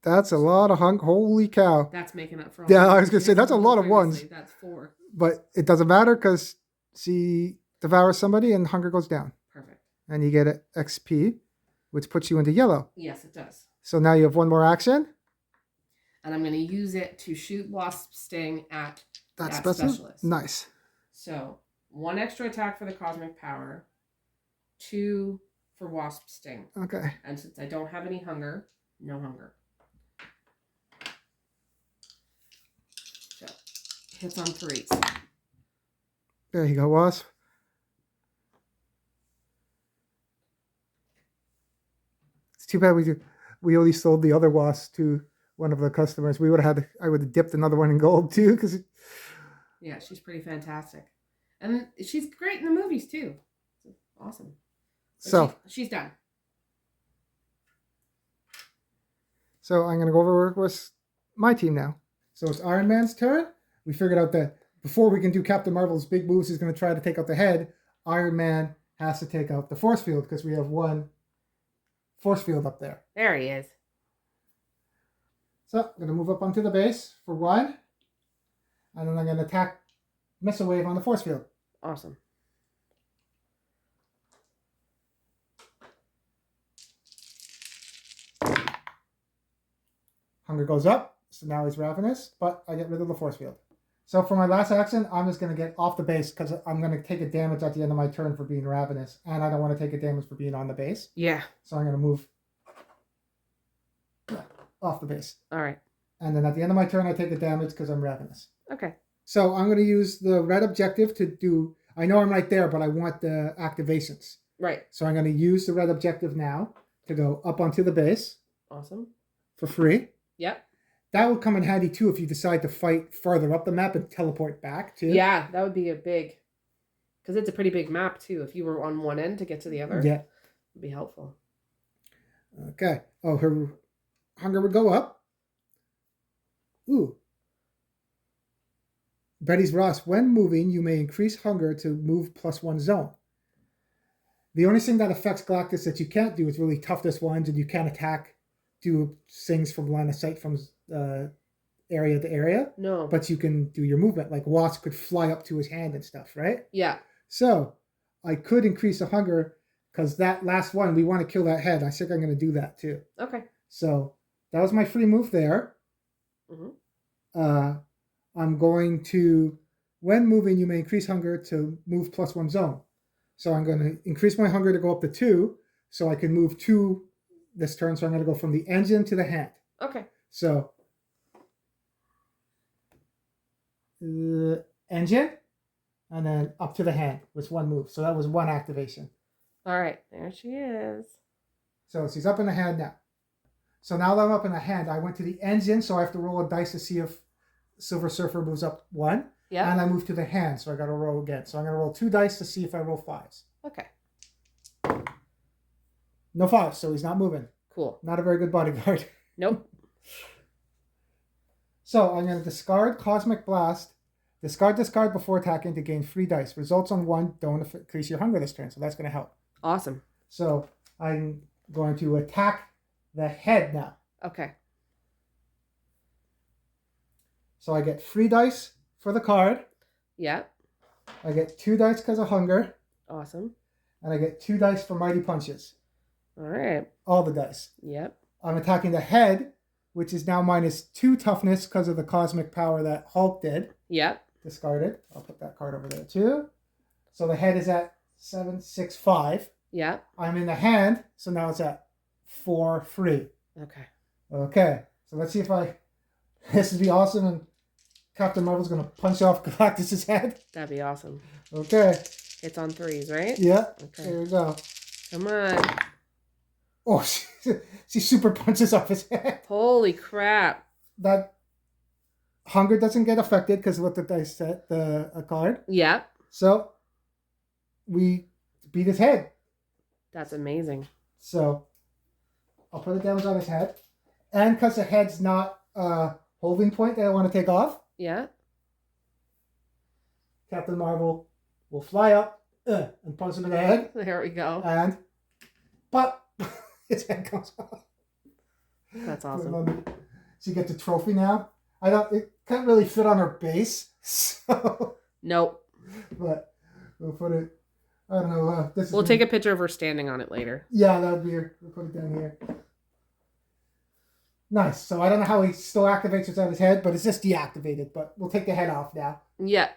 That's a lot of Holy cow. That's making up for all. Yeah, I was going to say, that's a lot of ones. That's 4. But it doesn't matter because she devours somebody and hunger goes down. Perfect. And you get an XP, which puts you into yellow. Yes, it does. So now you have 1 more action. And I'm going to use it to shoot Wasp Sting at that specialist. Nice. So 1 extra attack for the cosmic power, 2 for Wasp Sting. Okay. And since I don't have any hunger, no hunger. So hits on 3s. There you go, Wasp. It's too bad we only sold the other Wasp to one of the customers. We would have I would have dipped another one in gold too, because yeah, she's pretty fantastic, and she's great in the movies too. Awesome. So she's done. So I'm gonna go over with my team now. So it's Iron Man's turn. We figured out that before we can do Captain Marvel's big moves, he's gonna try to take out the head. Iron Man has to take out the force field because we have 1 force field up there. There he is. So I'm going to move up onto the base for 1. And then I'm going to attack Missile Wave on the force field. Awesome. Hunger goes up. So now he's ravenous. But I get rid of the force field. So for my last action, I'm just going to get off the base because I'm going to take a damage at the end of my turn for being ravenous. And I don't want to take a damage for being on the base. Yeah. So I'm going to move off the base. All right. And then at the end of my turn, I take the damage because I'm ravenous. Okay. So I'm going to use the red objective to do... I know I'm right there, but I want the activations. Right. So I'm going to use the red objective now to go up onto the base. Awesome. For free. Yep. That would come in handy too if you decide to fight further up the map and teleport back too. Yeah, that would be a big... Because it's a pretty big map too. If you were on one end to get to the other. Yeah. It'd be helpful. Okay. Oh, her hunger would go up. Ooh. Betty's Ross. When moving, you may increase hunger to move +1 zone. The only thing that affects Galactus that you can't do is really toughness ones, and you can't attack, do things from line of sight from area to area. No. But you can do your movement. Like Wasp could fly up to his hand and stuff, right? Yeah. So I could increase the hunger because that last one, we want to kill that head. I think I'm going to do that too. Okay. So that was my free move there. Mm-hmm. I'm going to, when moving, you may increase hunger to move +1 zone. So I'm going to increase my hunger to go up to 2, so I can move 2 this turn. So I'm going to go from the engine to the hand. Okay. So engine, and then up to the hand with 1 move. So that was 1 activation. All right, there she is. So she's up in the hand now. So now that I'm up in the hand, I went to the engine, so I have to roll a dice to see if Silver Surfer moves up 1. Yeah. And I move to the hand, so I got to roll again. So I'm going to roll 2 dice to see if I roll 5s. Okay. No 5s, so he's not moving. Cool. Not a very good bodyguard. Nope. So I'm going to discard Cosmic Blast. Discard before attacking to gain 3 dice. Results on 1 don't increase your hunger this turn, so that's going to help. Awesome. So I'm going to attack the head now. Okay. So I get 3 dice for the card. Yep. I get 2 dice because of hunger. Awesome. And I get 2 dice for mighty punches. All right. All the dice. Yep. I'm attacking the head, which is now -2 toughness because of the cosmic power that Hulk did. Yep. Discarded. I'll put that card over there too. So the head is at 7, 6, 5. Yep. I'm in the hand, so now it's at 4, 3. Okay. Okay. So let's see if this would be awesome, and Captain Marvel's going to punch off Galactus' head. That'd be awesome. Okay. It's on 3s, right? Yeah. Okay. There we go. Come on. Oh, she super punches off his head. Holy crap. That hunger doesn't get affected because what the dice set, a card. Yep. So beat his head. That's amazing. So I'll put the damage on his head. And because the head's not a holding point that I want to take off. Yeah. Captain Marvel will fly up and punch him in the head. There we go. And pop! His head comes off. That's awesome. She gets a trophy now. It can't really fit on her base. So. Nope. But we'll put it. I don't know. We'll take a picture of her standing on it later. Yeah, that would be her. We'll put it down here. Nice. So I don't know how he still activates without his head, but it's just deactivated. But we'll take the head off now. Yeah.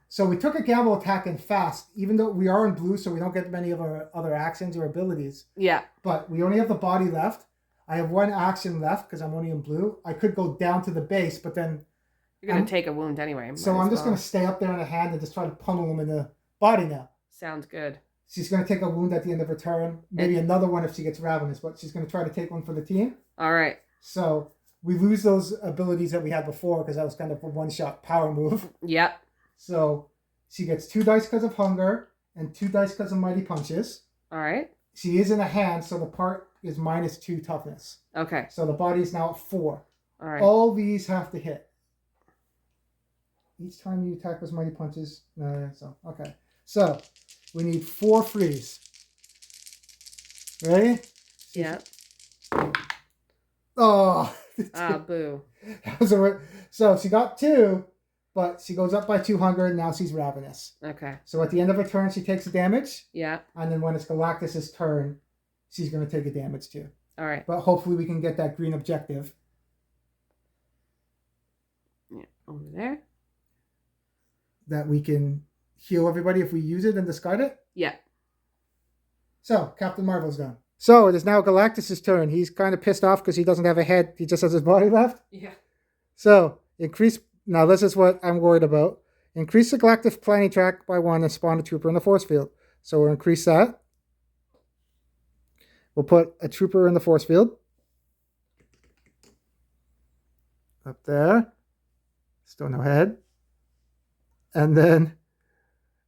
So we took a gamble attacking fast, even though we are in blue, so we don't get many of our other actions or abilities. Yeah. But we only have the body left. I have one action left because I'm only in blue. I could go down to the base, but then... You're going to take a wound anyway. So I'm just going to stay up there in the hand and just try to pummel him in the body now. Sounds good. She's going to take a wound at the end of her turn. Maybe another one if she gets ravenous, but she's going to try to take one for the team. All right. So we lose those abilities that we had before because that was kind of a one-shot power move. Yep. So she gets 2 dice because of hunger and 2 dice because of mighty punches. All right. She is in a hand, so the part is -2 toughness. Okay. So the body is now at 4. All right. All these have to hit. Each time you attack with mighty punches. Okay. So we need 4 freeze. Ready? Yeah. Oh. Boo. So she got 2, but she goes up by 2 hunger, and now she's ravenous. Okay. So at the end of her turn, she takes a damage. Yeah. And then when it's Galactus' turn, she's going to take a damage too. All right. But hopefully we can get that green objective. Yeah. Over there. That we can heal everybody if we use it and discard it? Yeah. So, Captain Marvel's done. So, it is now Galactus' turn. He's kind of pissed off because he doesn't have a head. He just has his body left. Yeah. So, increase... Now, this is what I'm worried about. Increase the Galactus planning track by 1 and spawn a trooper in the force field. So, we'll increase that. We'll put a trooper in the force field. Up there. Still no head. And then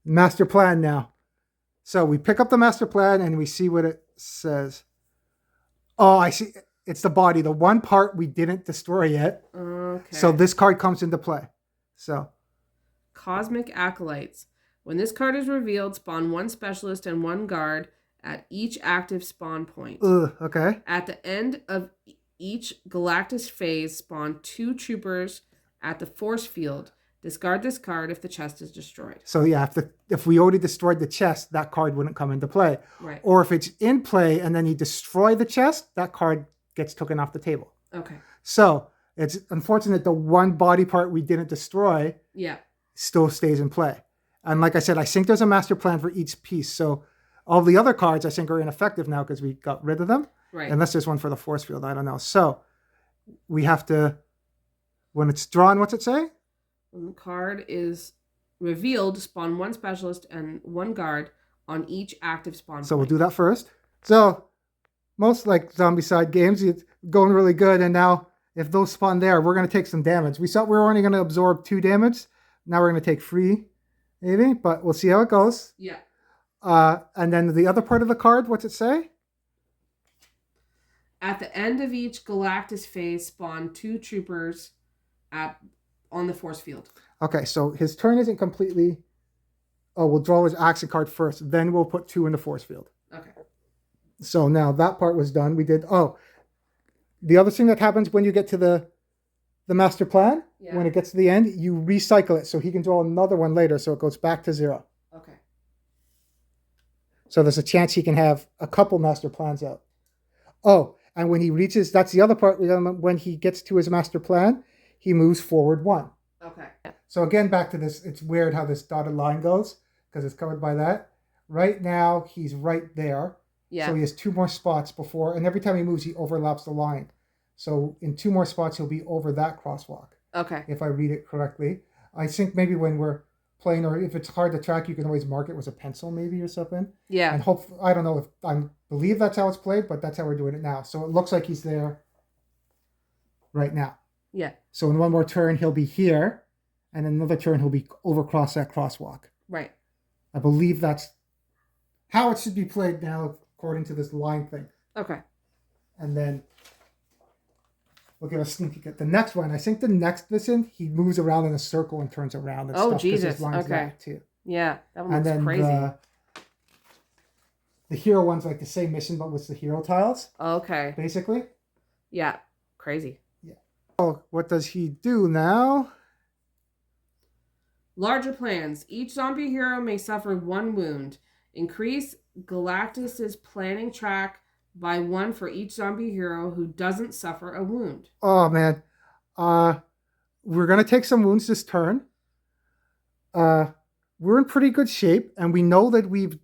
master plan now. So we pick up the master plan and we see what it says. Oh, I see. It's the body. The one part we didn't destroy yet. Okay. So this card comes into play. So. Cosmic Acolytes. When this card is revealed, spawn 1 specialist and 1 guard at each active spawn point. Okay. At the end of each Galactus phase, spawn 2 troopers at the force field. Discard this card if the chest is destroyed. So yeah, if we already destroyed the chest, that card wouldn't come into play. Right. Or if it's in play and then you destroy the chest, that card gets taken off the table. Okay. So it's unfortunate the one body part we didn't destroy still stays in play. And like I said, I think there's a master plan for each piece. So all the other cards I think are ineffective now because we got rid of them. Right. Unless there's one for the force field. I don't know. So we have to, when it's drawn, what's it say? When the card is revealed, spawn 1 specialist and 1 guard on each active spawn point. So we'll do that first. So most like Zombicide games, it's going really good. And now if those spawn there, we're going to take some damage. We thought we were only going to absorb 2 damage. Now we're going to take 3, maybe. But we'll see how it goes. Yeah. And then the other part of the card, what's it say? At the end of each Galactus phase, spawn 2 troopers on the force field. Okay, so his turn isn't completely... Oh, we'll draw his action card first. Then we'll put 2 in the force field. Okay. So now that part was done. We did... Oh, the other thing that happens when you get to the master plan, when it gets to the end, you recycle it so he can draw another one later, so it goes back to 0. Okay. So there's a chance he can have a couple master plans out. Oh, and when he reaches... That's the other part. When he gets to his master plan, he moves forward 1. Okay. So again, back to this. It's weird how this dotted line goes because it's covered by that. Right now, he's right there. Yeah. So he has 2 more spots before, and every time he moves, he overlaps the line. So in 2 more spots, he'll be over that crosswalk. Okay. If I read it correctly. I think maybe when we're playing, or if it's hard to track, you can always mark it with a pencil maybe or something. Yeah. And I don't know if I believe that's how it's played, but that's how we're doing it now. So it looks like he's there right now. Yeah. So in 1 more turn, he'll be here. And in another turn, he'll be over across that crosswalk. Right. I believe that's how it should be played now according to this line thing. Okay. And then we'll give a sneak peek at the next one. I think the next listen, he moves around in a circle and turns around and stuff. Jesus. His line's Okay. that too. Yeah, that one looks crazy. The hero one's like the same mission, but with the hero tiles. Okay. Basically. Yeah. Crazy. Yeah. Oh, what does he do now? Larger plans. Each zombie hero may suffer 1 wound. Increase Galactus's planning track by 1 for each zombie hero who doesn't suffer a wound. Oh man. We're gonna take some wounds this turn. We're in pretty good shape, and we know that we've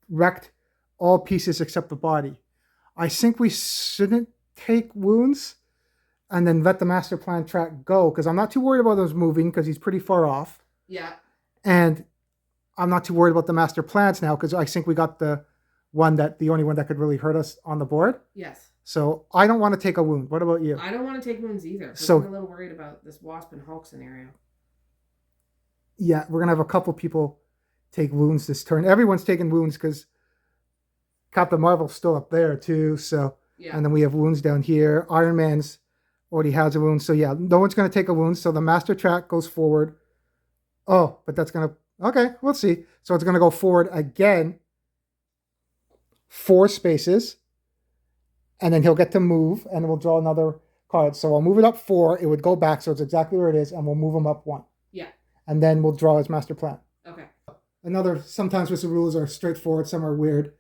wrecked all pieces except the body. I think we shouldn't take wounds and then let the master plan track go, because I'm not too worried about those moving because he's pretty far off. Yeah. And I'm not too worried about the master plans now because I think we got the only one that could really hurt us on the board. Yes. So I don't want to take a wound. What about you? I don't want to take wounds either. So I'm a little worried about this Wasp and Hulk scenario. Yeah, we're gonna have a couple people take wounds this turn. Everyone's taking wounds because Captain Marvel's still up there too. So yeah. And then we have wounds down here. Iron Man's already has a wound. So yeah, no one's gonna take a wound. So the master track goes forward. Oh, but that's gonna okay. We'll see. So it's gonna go forward again. 4 spaces, and then he'll get to move, and we'll draw another card. So I'll move it up 4. It would go back, so it's exactly where it is, and we'll move him up 1. Yeah. And then we'll draw his master plan. Okay. Sometimes with the rules are straightforward, some are weird.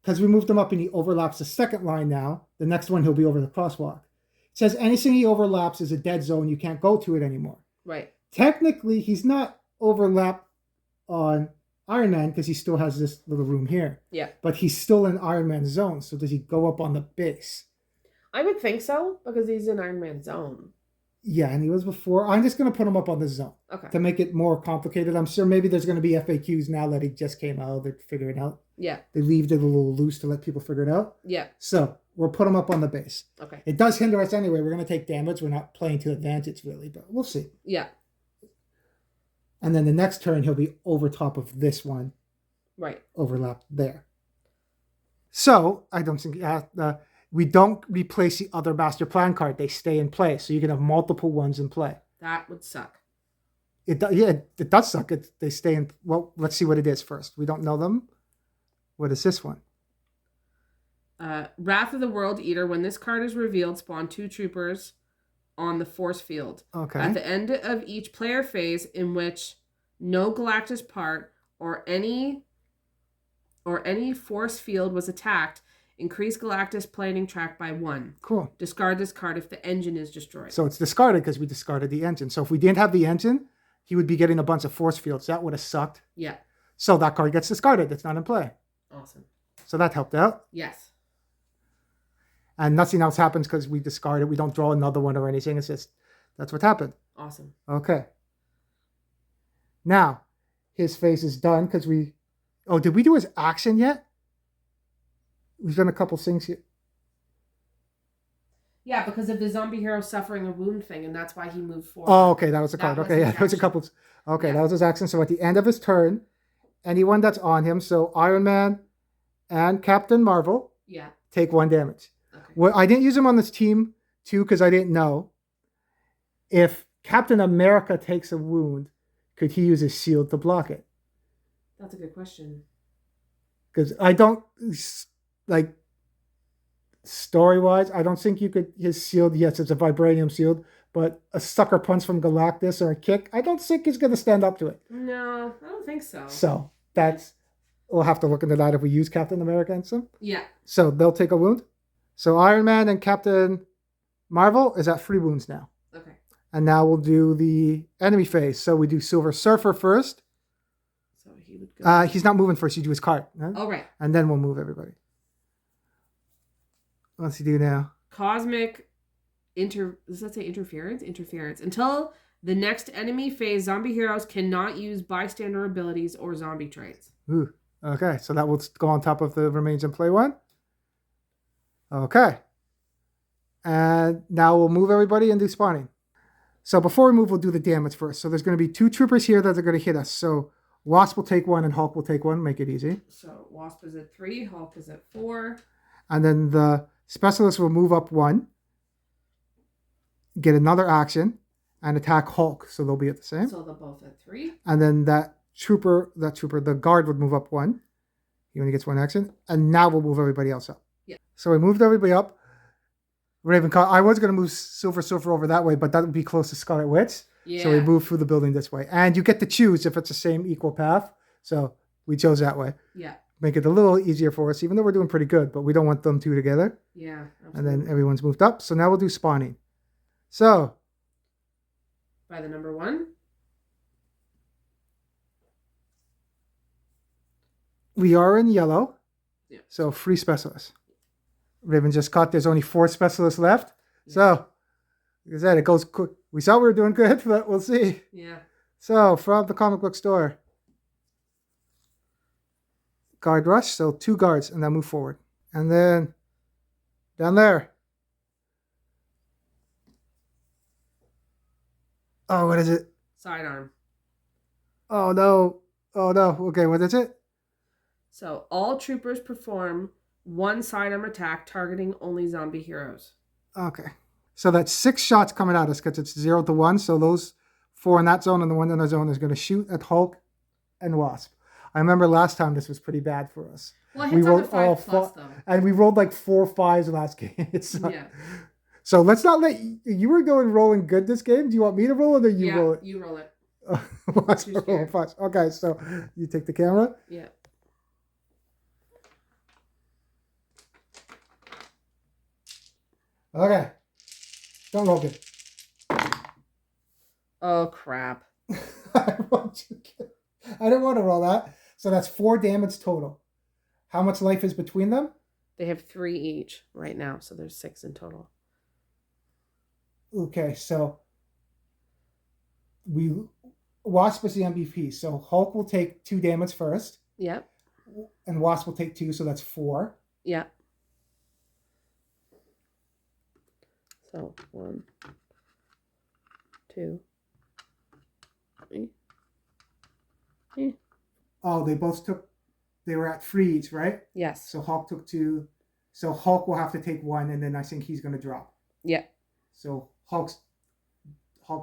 Because we moved him up and he overlaps the second line now, the next one he'll be over the crosswalk. It says anything he overlaps is a dead zone. You can't go to it anymore. Right. Technically, he's not overlapped on Iron Man because he still has this little room here. Yeah. But he's still in Iron Man's zone. So does he go up on the base? I would think so, because he's in Iron Man's zone. Yeah, and he was before. I'm just going to put him up on the zone. Okay. To make it more complicated. I'm sure maybe there's going to be FAQs now that he just came out. They're figuring it out. Yeah. They leave it a little loose to let people figure it out. Yeah. So we'll put him up on the base. Okay. It does hinder us anyway. We're going to take damage. We're not playing to advantage really, but we'll see. Yeah. And then the next turn, he'll be over top of this one. Right. Overlap there. So I don't think... we don't replace the other master plan card. They stay in play. So you can have multiple ones in play. That would suck. It does suck. They stay in... Well, let's see what it is first. We don't know them. What is this one? Wrath of the World Eater. When this card is revealed, spawn 2 troopers on the force field. Okay. At the end of each player phase in which no Galactus part or any force field was attacked, increase Galactus planning track by 1. Cool. Discard this card if the engine is destroyed. So it's discarded because we discarded the engine. So if we didn't have the engine, he would be getting a bunch of force fields. That would have sucked. Yeah. So that card gets discarded. It's not in play. Awesome. So that helped out. Yes. And nothing else happens because we discard it. We don't draw another one or anything. It's just, that's what happened. Awesome. Okay. Now, his phase is done because we... Oh, did we do his action yet? We've done a couple things here. Yeah, because of the zombie hero suffering a wound thing, and that's why he moved forward. Oh, okay, that was the card. Okay, yeah, that was a couple. Okay, yeah. That was his action. So at the end of his turn, anyone that's on him, so Iron Man and Captain Marvel, take 1 damage. Okay. Well, I didn't use him on this team too because I didn't know if Captain America takes a wound, could he use his shield to block it? That's a good question. Because I don't like. Story-wise, I don't think you could... His shield, yes, it's a vibranium shield, but a sucker punch from Galactus or a kick, I don't think he's going to stand up to it. No, I don't think so. So, that's... We'll have to look into that if we use Captain America against him. Yeah. So, they'll take a wound. So, Iron Man and Captain Marvel is at 3 wounds now. Okay. And now we'll do the enemy phase. So, we do Silver Surfer first. So, he would go... he's not moving first. You do his card. Right? Oh, right. And then we'll move everybody. What's he do now? Cosmic does that say interference? Interference. Until the next enemy phase, zombie heroes cannot use bystander abilities or zombie traits. Ooh. Okay, so that will go on top of the remains in play 1. Okay. And now we'll move everybody and do spawning. So before we move, we'll do the damage first. So there's going to be 2 troopers here that are going to hit us. So Wasp will take 1 and Hulk will take 1. Make it easy. So Wasp is at 3, Hulk is at 4. And then the Specialist will move up 1, get another action, and attack Hulk. So they'll be at the same. So they're both at 3. And then the guard would move up 1. He only gets 1 action. And now we'll move everybody else up. Yeah. So we moved everybody up. I was going to move Silver over that way, but that would be close to Scarlet Witch. Yeah. So we moved through the building this way. And you get to choose if it's the same equal path. So we chose that way. Yeah. Make it a little easier for us, even though we're doing pretty good, but we don't want them two together. Yeah, absolutely. And then everyone's moved up. So now we'll do spawning. So. By the number 1. We are in yellow. Yeah. So free specialists. Raven just caught there's only 4 specialists left. Yeah. So, like I said, it goes quick. We thought we were doing good, but we'll see. Yeah. So, from the comic book store. Guard rush, so 2 guards, and then move forward. And then, down there. Oh, what is it? Sidearm. Oh, no. Oh, no. Okay, what is it? So, all troopers perform 1 sidearm attack targeting only zombie heroes. Okay. So that's 6 shots coming at us because it's 0 to 1. So those 4 in that zone and the 1 in the zone is going to shoot at Hulk and Wasp. I remember last time this was pretty bad for us. Well, we rolled all 5+, though. And we rolled like 4 5s last game. Yeah. So let's not let you were rolling good this game. Do you want me to roll it or you roll it? You roll it. Roll 5. Okay, so you take the camera. Yeah. Okay. Don't roll good. Oh crap. I don't want to roll that. So that's 4 damage total. How much life is between them? They have 3 each right now, so there's 6 in total. Okay, so Wasp is the MVP. So Hulk will take 2 damage first. Yep. And Wasp will take 2, so that's 4. Yeah. So 1, 2, 3. Oh, they were at 3 each, right? Yes. So Hulk took 2. So Hulk will have to take 1, and then I think he's going to drop. Yeah. So Hulk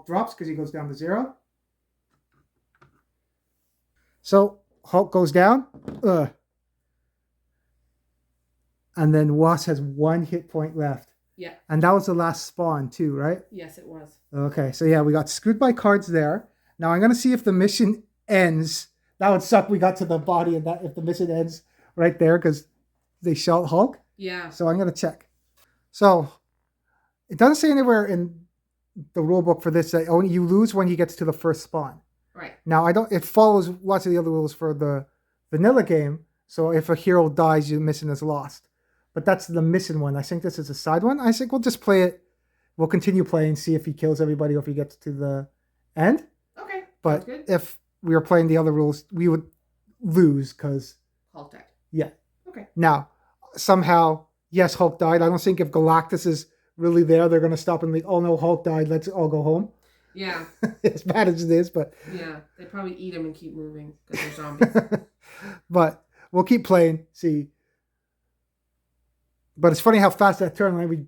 drops because he goes down to 0. So Hulk goes down. And then Wasp has 1 hit point left. Yeah. And that was the last spawn too, right? Yes, it was. Okay, so yeah, we got screwed by cards there. Now I'm going to see if the mission ends. That would suck. We got to the body and that if the mission ends right there because they shot Hulk. Yeah. So I'm going to check. So it doesn't say anywhere in the rule book for this that only you lose when he gets to the first spawn. Right. Now it follows lots of the other rules for the vanilla game. So if a hero dies, your mission is lost. But that's the mission one. I think this is a side one. I think we'll just play it. We'll continue playing, see if he kills everybody or if he gets to the end. Okay. But if we were playing the other rules, we would lose because Hulk died. Yeah. Okay. Now, somehow, yes, Hulk died. I don't think if Galactus is really there, they're going to stop and like, oh no, Hulk died. Let's all go home. Yeah. As bad as it is, but yeah, they probably eat him and keep moving because they're zombies. But we'll keep playing. See. But it's funny how fast that turned. Like we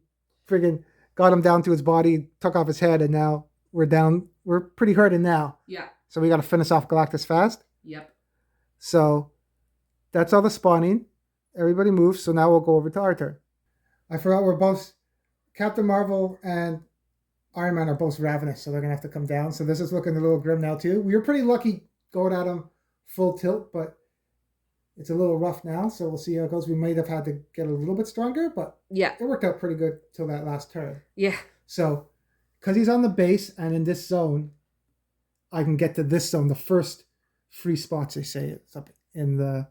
friggin' got him down to his body, took off his head, and now we're down. We're pretty hurting now. Yeah. So we got to finish off Galactus fast. Yep. So that's all the spawning. Everybody moves. So now we'll go over to our turn. I forgot we're both Captain Marvel and Iron Man are both ravenous, so they're gonna have to come down. So this is looking a little grim now too. We were pretty lucky going at them full tilt, but it's a little rough now, so we'll see how it goes. We might have had to get a little bit stronger, but yeah, it worked out pretty good till that last turn. Yeah. So, because he's on the base and in this zone, I can get to this zone. The first free spots, they say, it's up in the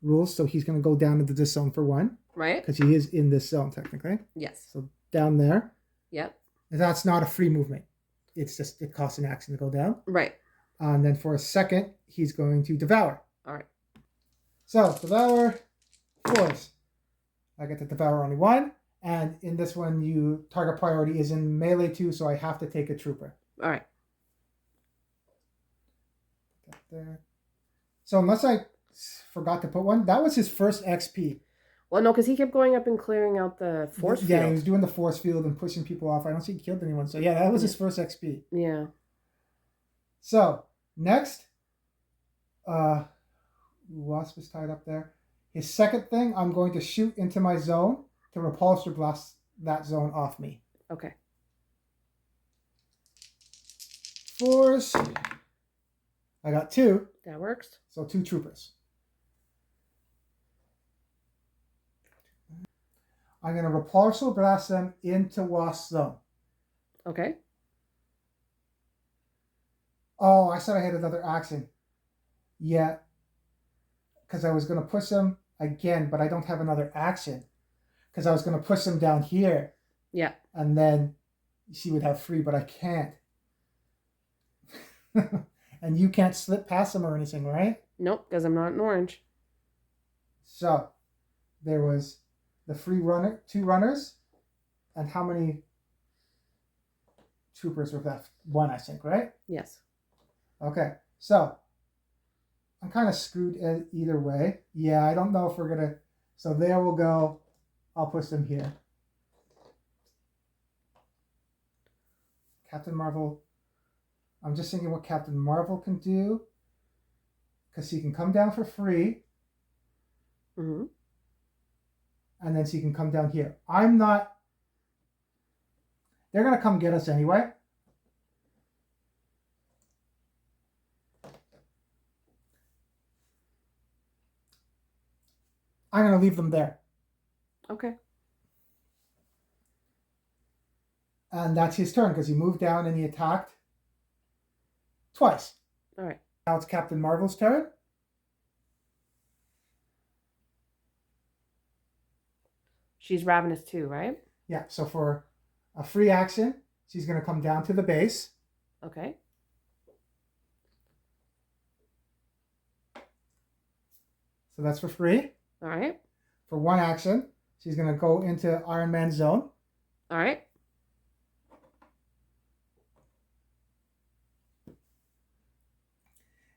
rules. So he's going to go down into this zone for 1. Right. Because he is in this zone, technically. Yes. So down there. Yep. And that's not a free movement. It's just, it costs an action to go down. Right. And then for a second, he's going to devour. All right. So, Devour, force. I get to Devour only 1. And in this one, target priority is in melee 2, so I have to take a trooper. All right. Put that there. So unless I forgot to put one, that was his first XP. Well, no, because he kept going up and clearing out the force field. Yeah, he was doing the force field and pushing people off. I don't think he killed anyone. So yeah, that was his first XP. Yeah. So next, Wasp is tied up there. His second thing, I'm going to shoot into my zone to repulsor blast that zone off me. Okay. Force. I got 2. That works. So 2 troopers. I'm going to repulsor blast them into Wasp's zone. Okay. Oh, I said I had another action. Yeah. Because I was going to push them again, but I don't have another action. Because I was going to push them down here. Yeah. And then she would have free, but I can't. And you can't slip past them or anything, right? Nope, because I'm not in orange. So, there was the free runner, 2 runners, and how many troopers were left? 1, I think, right? Yes. Okay, so I'm kind of screwed either way. Yeah, I don't know if we're gonna. So there we'll go. I'll push them here. Captain Marvel. I'm just thinking what Captain Marvel can do, because she can come down for free. Mm-hmm. And then she can come down here. I'm not... They're going to come get us anyway. I'm going to leave them there. Okay. And that's his turn, because he moved down and he attacked twice. All right. Now it's Captain Marvel's turn. She's ravenous too, right? Yeah, so for a free action, she's going to come down to the base. Okay. So that's for free. All right. For 1 action, she's going to go into Iron Man's zone. All right.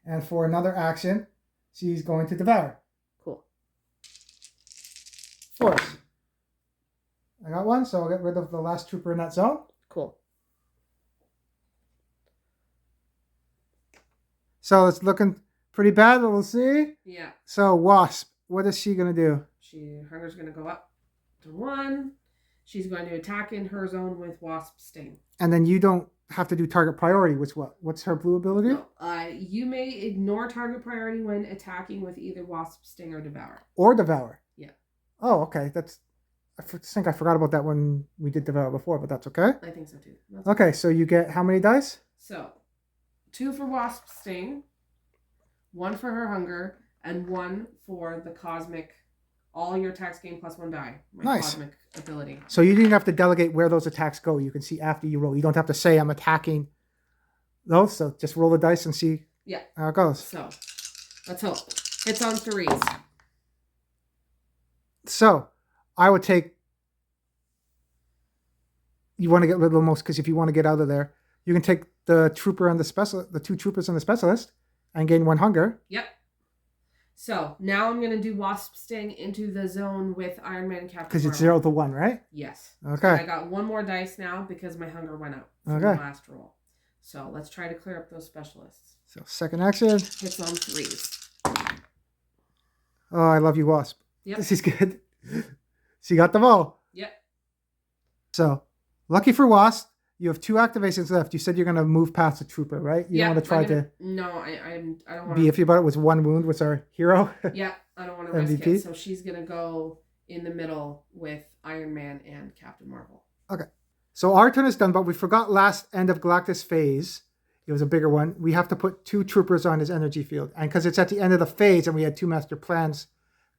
And for another action, she's going to Devour. Cool. Force. I got 1, so I'll get rid of the last trooper in that zone. Cool. So it's looking pretty bad, but we'll see. Yeah. So Wasp, what is she going to do? Hunger's going to go up to 1. She's going to attack in her zone with Wasp Sting. And then you don't have to do target priority. What's her blue ability? No, you may ignore target priority when attacking with either Wasp, Sting, or Devourer. Or Devour. Yeah. Oh, okay. I think I forgot about that when we did Devour before, but that's okay. I think so too. Okay, so you get how many dice? So, 2 for Wasp Sting, 1 for her Hunger, and 1 for the Cosmic. All your attacks gain +1 die. My Cosmic ability. So you didn't have to delegate where those attacks go. You can see after you roll. You don't have to say I'm attacking those. So just roll the dice and see how it goes. So let's hope. Hits on 3s. So I would take... You want to get rid of the most, because if you want to get out of there, you can take the trooper and the 2 troopers and the specialist and gain 1 hunger. Yep. So, now I'm going to do Wasp Sting into the zone with Iron Man and Captain Marvel. Because it's 0 to 1, right? Yes. Okay. And I got 1 more dice now because my hunger went out from the last roll. So, let's try to clear up those specialists. So, second action. Hits on 3s. Oh, I love you, Wasp. Yep. This is good. She got them all. Yep. So, lucky for Wasp, you have 2 activations left. You said you're going to move past the trooper, right? You don't want to try to... No, I don't want to... Be iffy about it with 1 wound with our hero. Yeah, I don't want to risk it. So she's going to go in the middle with Iron Man and Captain Marvel. Okay. So our turn is done, but we forgot last end of Galactus phase. It was a bigger one. We have to put 2 troopers on his energy field. And because it's at the end of the phase and we had 2 master plans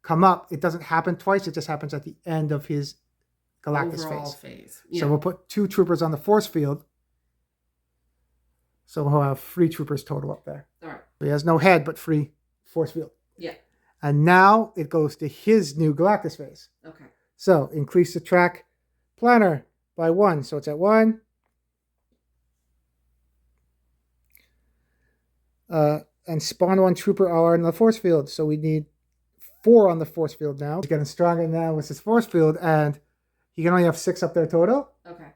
come up, it doesn't happen twice. It just happens at the end of his Galactus overall phase. Yeah. So we'll put 2 troopers on the force field. So we'll have 3 troopers total up there. All right. He has no head, but free force field. Yeah. And now it goes to his new Galactus phase. Okay. So increase the track planner by 1. So it's at 1. and spawn 1 trooper on the force field. So we need 4 on the force field now. He's getting stronger now with his force field, and he can only have 6 up there total. Okay.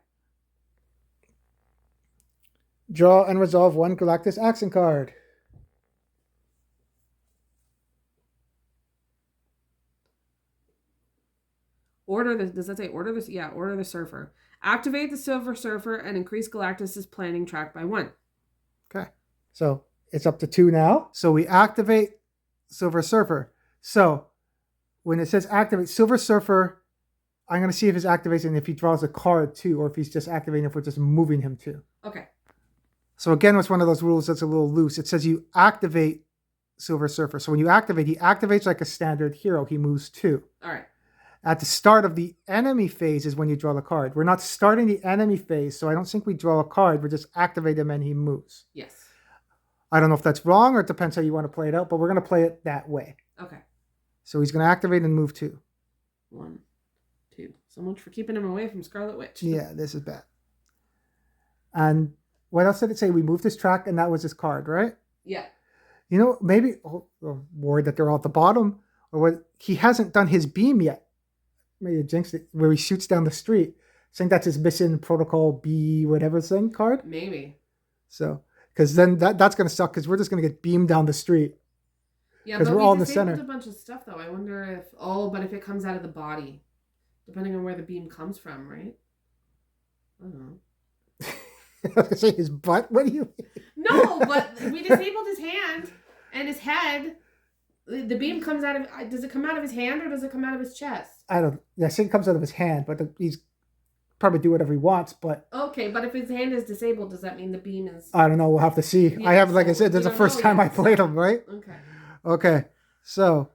Draw and resolve 1 Galactus action card. Does that say order this? Yeah, order the Surfer. Activate the Silver Surfer and increase Galactus' planning track by 1. Okay. So it's up to 2 now. So we activate Silver Surfer. So when it says activate Silver Surfer, I'm going to see if his activation, if he draws a card too, or if he's just activating, if we're just moving him too. Okay. So again, it's one of those rules that's a little loose. It says you activate Silver Surfer. So when you activate, he activates like a standard hero. He moves 2. All right. At the start of the enemy phase is when you draw the card. We're not starting the enemy phase, so I don't think we draw a card. We just activate him and he moves. Yes. I don't know if that's wrong or it depends how you want to play it out, but we're going to play it that way. Okay. So he's going to activate and move 2. 1, 2. So much for keeping him away from Scarlet Witch. Yeah, this is bad. And what else did it say? We moved his track and that was his card, right? Yeah. You know, maybe worried that they're all at the bottom, or what? He hasn't done his beam yet. Maybe jinxed it, where he shoots down the street. I think that's his mission protocol B whatever thing card. Maybe. So, because then that's going to suck because we're just going to get beamed down the street. Yeah, but we're all in the center. A bunch of stuff though. I wonder if but if it comes out of the body, depending on where the beam comes from, right? I don't know. I was going to say his butt. What do you mean? No, but we disabled his hand and his head. The beam comes out of. Does it come out of his hand or does it come out of his chest? I think it comes out of his hand, but he's probably do whatever he wants. But okay, but if his hand is disabled, does that mean the beam is? I don't know. We'll have to see. Yeah, I have, like I said, this is the first time I played him, right? Okay. Okay, so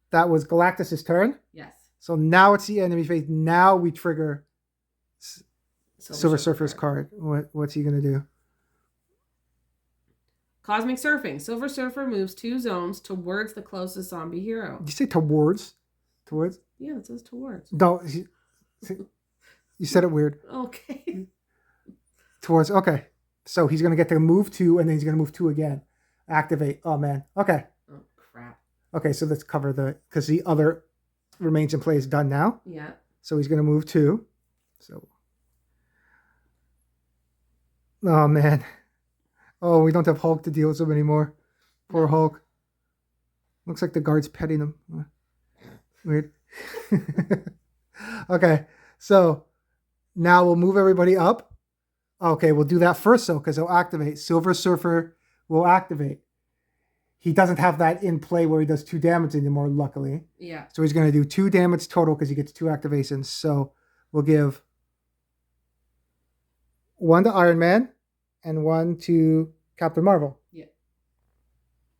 that was Galactus' turn. Yes. So now it's the enemy phase. Now we trigger Silver Surfer's card. What's he gonna do? Cosmic Surfing. Silver Surfer moves 2 zones towards the closest zombie hero. Did you say towards? Towards? Yeah, it says towards. No, you said it weird. Okay. Towards. Okay. So he's going to get to move 2, and then he's going to move 2 again. Activate. Oh, man. Okay. Oh, crap. Okay, so let's cover because the other remains in play is done now. Yeah. So he's going to move 2. So. Oh, man. Oh, we don't have Hulk to deal with him anymore. Poor Hulk. Looks like the guard's petting him. Weird. Okay, so now we'll move everybody up. Okay, we'll do that first though, because he'll activate. Silver Surfer will activate. He doesn't have that in play where he does 2 damage anymore, luckily. Yeah. So he's going to do 2 damage total because he gets 2 activations. So we'll give 1 to Iron Man and 1 to Captain Marvel. Yeah.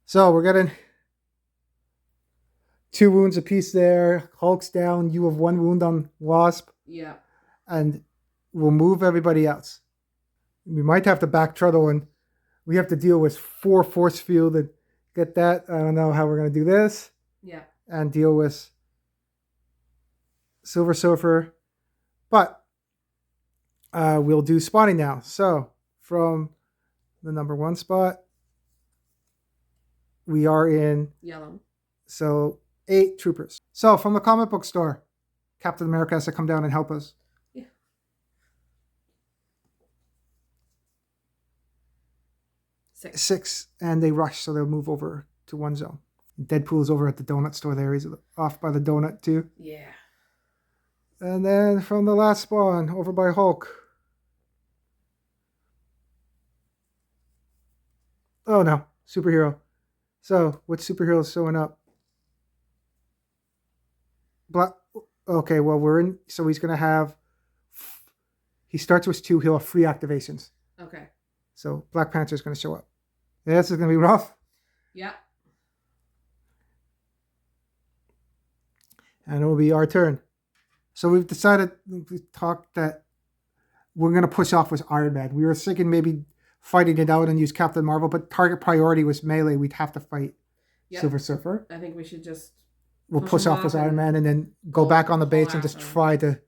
So we're getting 2 wounds apiece there. Hulk's down. You have 1 wound on Wasp. Yeah. And we'll move everybody else. We might have to back Treadle, and we have to deal with 4 force field and get that. I don't know how we're going to do this. Yeah. And deal with Silver Surfer. But we'll do spawning now. So from the number 1 spot, we are in yellow. So 8 troopers. So from the comic book store, Captain America has to come down and help us. Yeah. 6, and they rush, so they'll move over to 1 zone. Deadpool's over at the donut store there. He's off by the donut too. Yeah. And then from the last spawn, over by Hulk. Oh no, superhero. So, what superhero is showing up? Black. Okay, well, we're in. So he's going to have. He starts with 2. He'll have 3 activations. Okay. So Black Panther is going to show up. Yeah, this is going to be rough. Yeah. And it will be our turn. So we've decided, we talked that we're going to push off with Iron Man. We were thinking maybe fighting it out and use Captain Marvel, but target priority was melee. We'd have to fight Silver Surfer. I think we should just... We'll push off with Iron Man and then go back on the base and just try to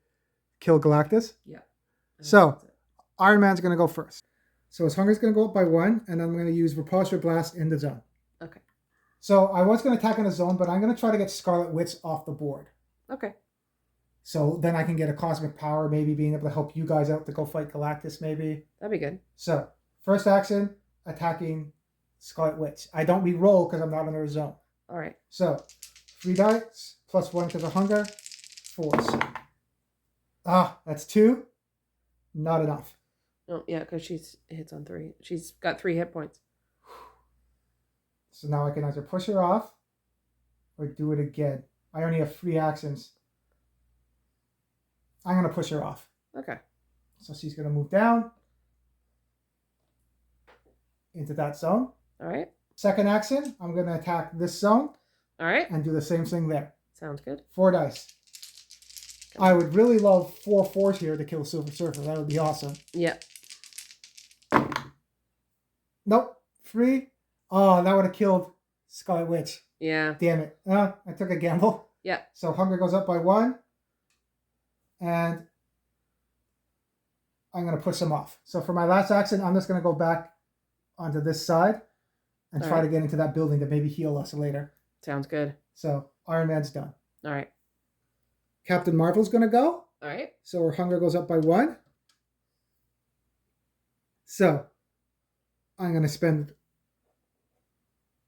kill Galactus. Yeah. So, Iron Man's going to go first. So his hunger's going to go up by 1, and I'm going to use Repulsor Blast in the zone. Okay. So I was going to attack in the zone, but I'm going to try to get Scarlet Witch off the board. Okay. So then I can get a Cosmic Power, maybe being able to help you guys out to go fight Galactus, maybe. That'd be good. So, first action, attacking Scarlet Witch. I don't re-roll because I'm not in her zone. All right. So, 3 dice, plus 1 because of hunger, 4s. Ah, that's 2. Not enough. Oh, yeah, because she's hits on 3. She's got 3 hit points. So now I can either push her off or do it again. I only have 3 actions. I'm going to push her off. Okay. So she's going to move down into that zone. All right. Second action, I'm going to attack this zone. All right. And do the same thing there. Sounds good. 4 dice. I would really love 4 4s here to kill Silver Surfer. That would be awesome. Yeah. Nope. 3. Oh, that would have killed Scarlet Witch. Yeah. Damn it. I took a gamble. Yeah. So hunger goes up by 1. And I'm going to push him off. So for my last action, I'm just going to go back onto this side and try to get into that building to maybe heal us later. Sounds good. So Iron Man's done. All right. Captain Marvel's going to go. All right. So her hunger goes up by 1. So I'm going to spend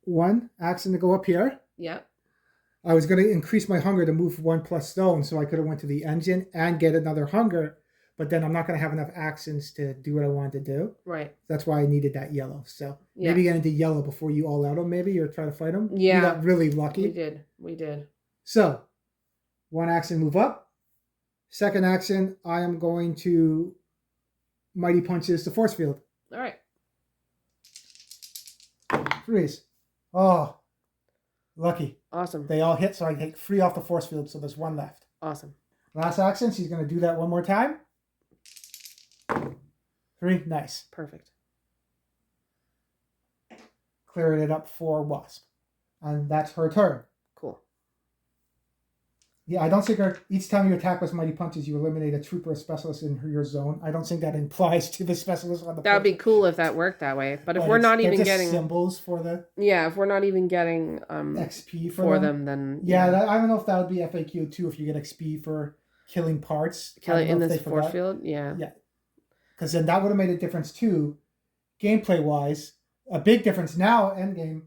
1 action to go up here. Yeah. I was going to increase my hunger to move 1 plus stone so I could have went to the engine and get another hunger, but then I'm not going to have enough actions to do what I wanted to do. Right. That's why I needed that yellow. So maybe get into yellow before you all out him, maybe, or try to fight him. Yeah. You got really lucky. We did. So 1 action, move up. Second action, I am going to Mighty Punches the force field. All right. 3s. Oh, lucky. Awesome. They all hit, so I take 3 off the force field, so there's 1 left. Awesome. Last action, she's going to do that 1 more time. 3, nice. Perfect. Clearing it up for Wasp. And that's her turn. Cool. Yeah, I don't think each time you attack with Mighty Punches, you eliminate a trooper or specialist in your zone. I don't think that implies to the specialist on the That would be cool if that worked that way. But if we're not even getting symbols for the if we're not even getting XP for them, then I don't know if that would be FAQ too. If you get XP for killing parts, killing in this force field, yeah, because then that would have made a difference too, gameplay wise. A big difference now, endgame,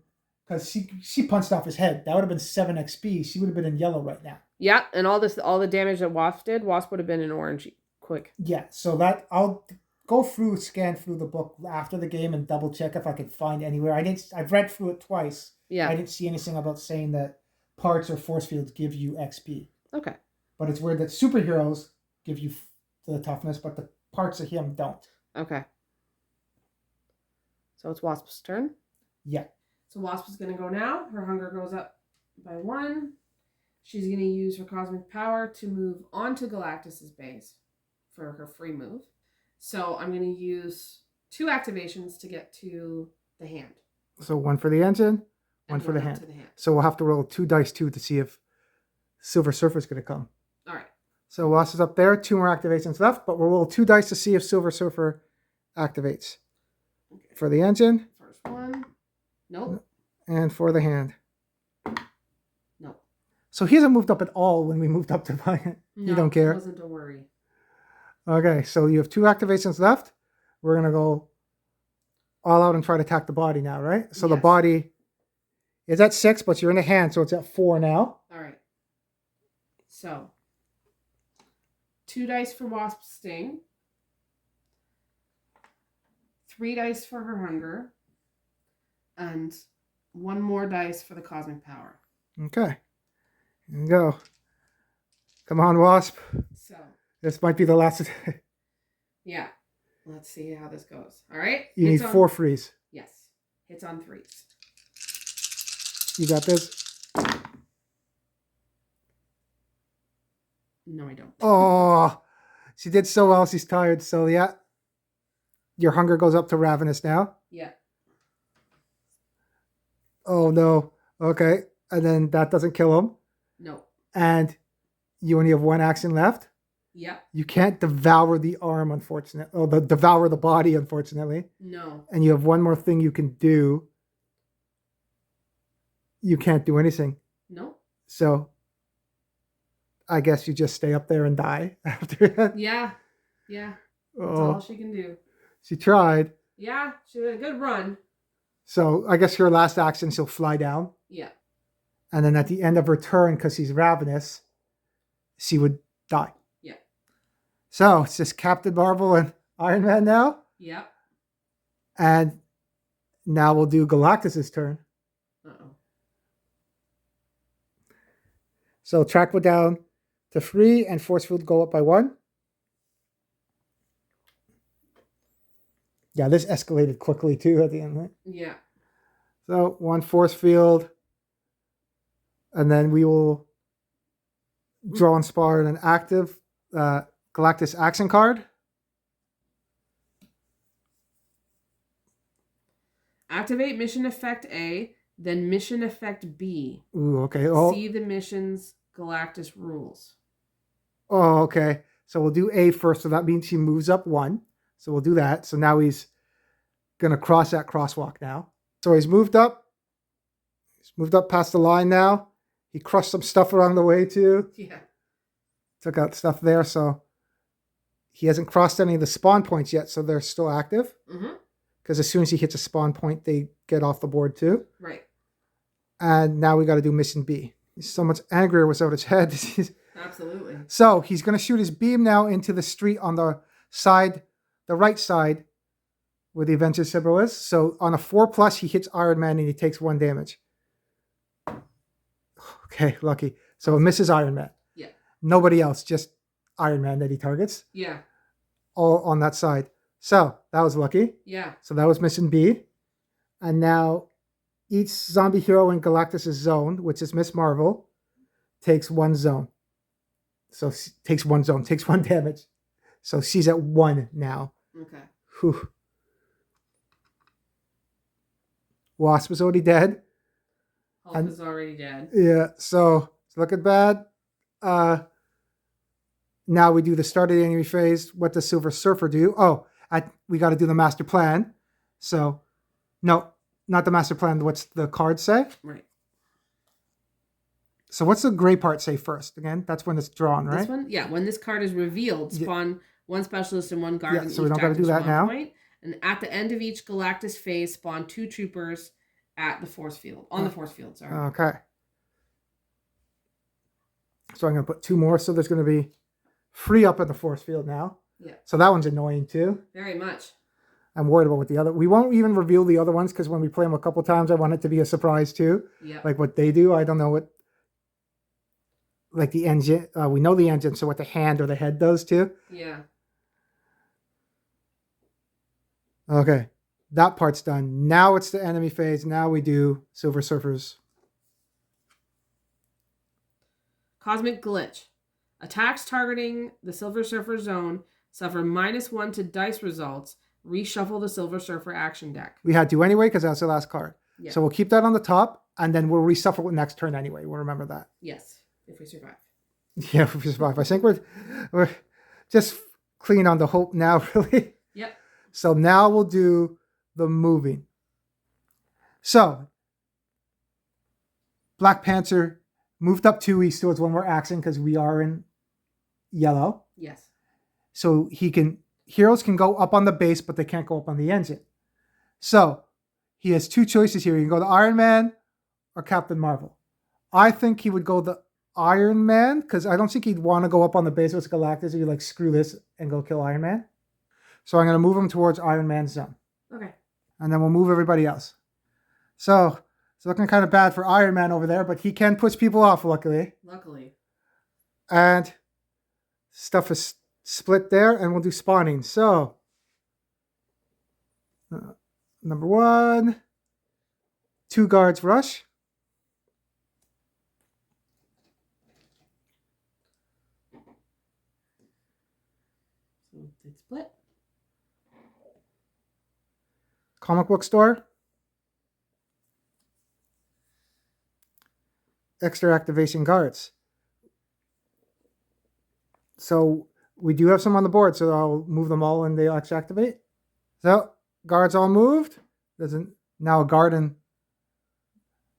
because she punched off his head. That would have been 7 XP. She would have been in yellow right now. Yeah, and all the damage that Wasp did, Wasp would have been in orange quick. Yeah, so that I'll scan through the book after the game and double check if I could find anywhere. I've read through it twice. Yeah. I didn't see anything about saying that parts or force fields give you XP. Okay. But it's weird that superheroes give you the toughness, but the parts of him don't. Okay. So it's Wasp's turn? Yeah. So Wasp is going to go now. Her hunger goes up by 1. She's going to use her cosmic power to move onto Galactus's base for her free move. So I'm going to use 2 activations to get to the hand. So 1 for the engine, 1 for the hand. So we'll have to roll 2 dice too to see if Silver Surfer's going to come. All right. So Wasp is up there. 2 more activations left, but we'll roll 2 dice to see if Silver Surfer activates. Okay. For the engine. First one. Nope. And for the hand. Nope. So he hasn't moved up at all when we moved up to buy it. No, you don't care? It wasn't a worry. Okay, so you have 2 activations left. We're going to go all out and try to attack the body now, right? So the body is at 6, but you're in the hand, so it's at 4 now. All right. So 2 dice for Wasp's sting. 3 dice for her hunger. And 1 more dice for the cosmic power. Okay. Here you go. Come on, Wasp. So this might be the last. Yeah. Let's see how this goes. All right. You need 4 frees. Yes. Hits on 3s. You got this? No, I don't. Oh, she did so well. She's tired. So, yeah. Your hunger goes up to ravenous now. Yeah. Oh, no. Okay. And then that doesn't kill him. No. And you only have 1 action left. Yep. You can't devour the arm, unfortunately. Oh, devour the body, unfortunately. No. And you have one more thing you can do. You can't do anything. No. So I guess you just stay up there and die after that. Yeah. Yeah. That's all she can do. She tried. Yeah, she had a good run. So I guess her last action, she'll fly down. Yeah. And then at the end of her turn, because she's ravenous, she would die. Yeah. So it's just Captain Marvel and Iron Man now. Yep. And now we'll do Galactus's turn. Uh-oh. So track will down to 3 and force field go up by 1. Yeah, this escalated quickly too at the end, right? Yeah. So 1 force field. And then we will draw and spawn an active Galactus action card. Activate mission effect A, then mission effect B. Ooh, okay. Oh. See the mission's Galactus rules. Oh, okay. So we'll do A first. So that means he moves up 1. So we'll do that. So now he's going to cross that crosswalk now. So he's moved up. He's moved up past the line now. He crushed some stuff along the way too. Yeah. Took out stuff there. So he hasn't crossed any of the spawn points yet. So they're still active. Mm-hmm. Because as soon as he hits a spawn point, they get off the board too. Right. And now we got to do mission B. He's so much angrier without his head. Absolutely. So he's going to shoot his beam now into the street on the side, the right side, where the Avengers symbol is. So on a 4+, he hits Iron Man and he takes 1 damage. Okay, lucky. So it misses Iron Man. Yeah. Nobody else, just Iron Man that he targets. Yeah. All on that side. So that was lucky. Yeah. So that was mission B. And now each zombie hero in Galactus' zone, which is Miss Marvel, takes 1 zone. So takes 1 zone, takes 1 damage. So she's at 1 now. Okay. Whew. Wasp is already dead. Hulk is already dead. Yeah, so it's looking bad. Now we do the start of the enemy phase. What does Silver Surfer do? Oh, we got to do the master plan. So, no, not the master plan. What's the card say? Right. So what's the gray part say first? Again, that's when it's drawn, right? This one? Yeah, when this card is revealed, spawn 1 specialist and 1 guard. Yeah, so we don't got to do that now. Point. And at the end of each Galactus phase, spawn 2 troopers at the force field. On the force field, sorry. Okay. So I'm going to put 2 more. So there's going to be 3 up in the force field now. Yeah. So that one's annoying too. Very much. I'm worried about what the other... We won't even reveal the other ones because when we play them a couple times, I want it to be a surprise too. Yeah. Like what they do. I don't know what... Like the engine... we know the engine, so what the hand or the head does too. Yeah. Okay. That part's done. Now it's the enemy phase. Now we do Silver Surfers. Cosmic Glitch. Attacks targeting the Silver Surfer zone suffer -1 to dice results. Reshuffle the Silver Surfer action deck. We had to anyway because that's the last card. Yeah. So we'll keep that on the top and then we'll reshuffle it next turn anyway. We'll remember that. Yes, if we survive. Yeah, if we survive. I think we're just clean on the hope now, really. Yep. So now we'll do the moving. So Black Panther moved up 2. He still has 1 more action because we are in yellow. Yes. So heroes can go up on the base, but they can't go up on the engine. So he has 2 choices here. He can go to Iron Man or Captain Marvel. I think he would go the Iron Man because I don't think he'd want to go up on the base with Galactus. He'd like, screw this and go kill Iron Man. So I'm going to move him towards Iron Man's zone. Okay. And then we'll move everybody else. So it's looking kind of bad for Iron Man over there, but he can push people off, luckily. Luckily. And stuff is split there, and we'll do spawning. So, number 1, 2 guards rush. So it's split. Comic book store. Extra activation guards. So We do have some on the board, so I'll move them all and they'll activate. So, guards all moved. There's now a guard in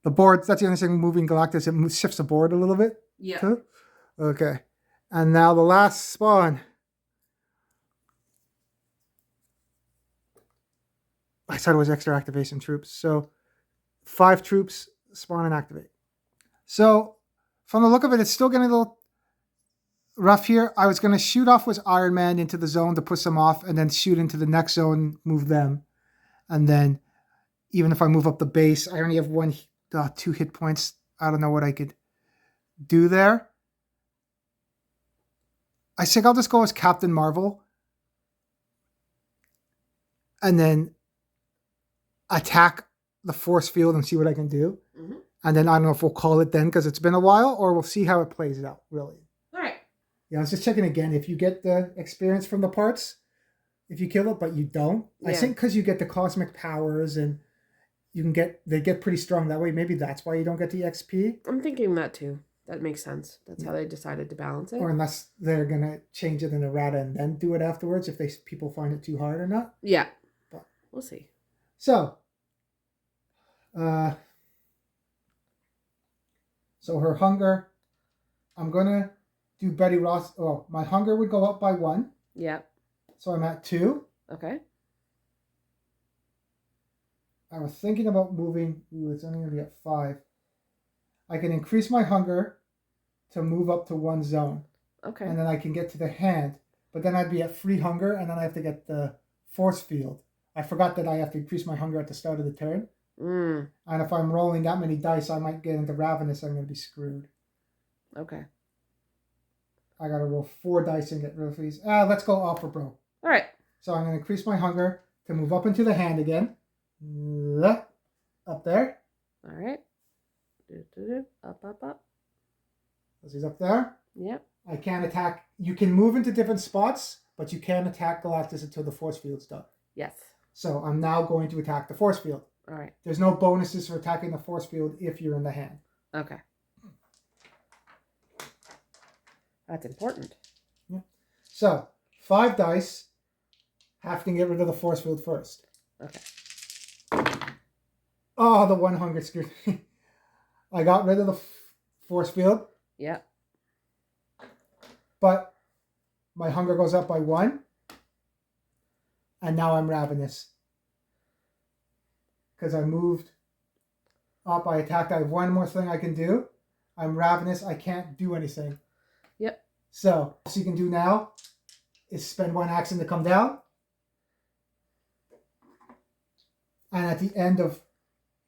the board. That's the only thing moving Galactus. It shifts the board a little bit. Yeah. Too. Okay. And now the last spawn. I said it was extra activation troops. So 5 troops spawn and activate. So from the look of it, it's still getting a little rough here. I was going to shoot off with Iron Man into the zone to push them off and then shoot into the next zone, move them. And then even if I move up the base, I only have 2 hit points. I don't know what I could do there. I think I'll just go as Captain Marvel. And then attack the force field and see what I can do. Mm-hmm. And then I don't know if we'll call it then because it's been a while, or we'll see how it plays out, really. All right. Yeah, I was just checking again. If you get the experience from the parts, if you kill it, but you don't, yeah. I think because you get the cosmic powers and they get pretty strong that way. Maybe that's why you don't get the XP. I'm thinking that too. That makes sense. That's how they decided to balance it. Or unless they're going to change it in errata and then do it afterwards, if people find it too hard or not. Yeah. But we'll see. So, so her hunger, I'm going to do Betty Ross. Oh, my hunger would go up by 1. Yeah. So I'm at 2. Okay. I was thinking about moving. Ooh, it's only going to be at 5. I can increase my hunger to move up to 1 zone. Okay. And then I can get to the hand. But then I'd be at 3 hunger, and then I have to get the force field. I forgot that I have to increase my hunger at the start of the turn. Mm. And if I'm rolling that many dice, I might get into Ravenous. I'm going to be screwed. Okay. I got to roll 4 dice and get rid of these. Let's go all for bro. All right. So I'm going to increase my hunger to move up into the hand again. Up there. All right. Up. He's up there. Yep. I can't attack. You can move into different spots, but you can't attack Galactus until the force field's done. Yes. So I'm now going to attack the force field. All right. There's no bonuses for attacking the force field if you're in the hand. Okay. That's important. Yeah. So 5 dice. Have to get rid of the force field first. Okay. Oh, the 1 hunger screwed me. I got rid of the force field. Yeah. But my hunger goes up by 1. And now I'm ravenous. Because I moved up, I attacked. I have 1 more thing I can do. I'm ravenous. I can't do anything. Yep. So, all you can do now is spend 1 action to come down. And at the end of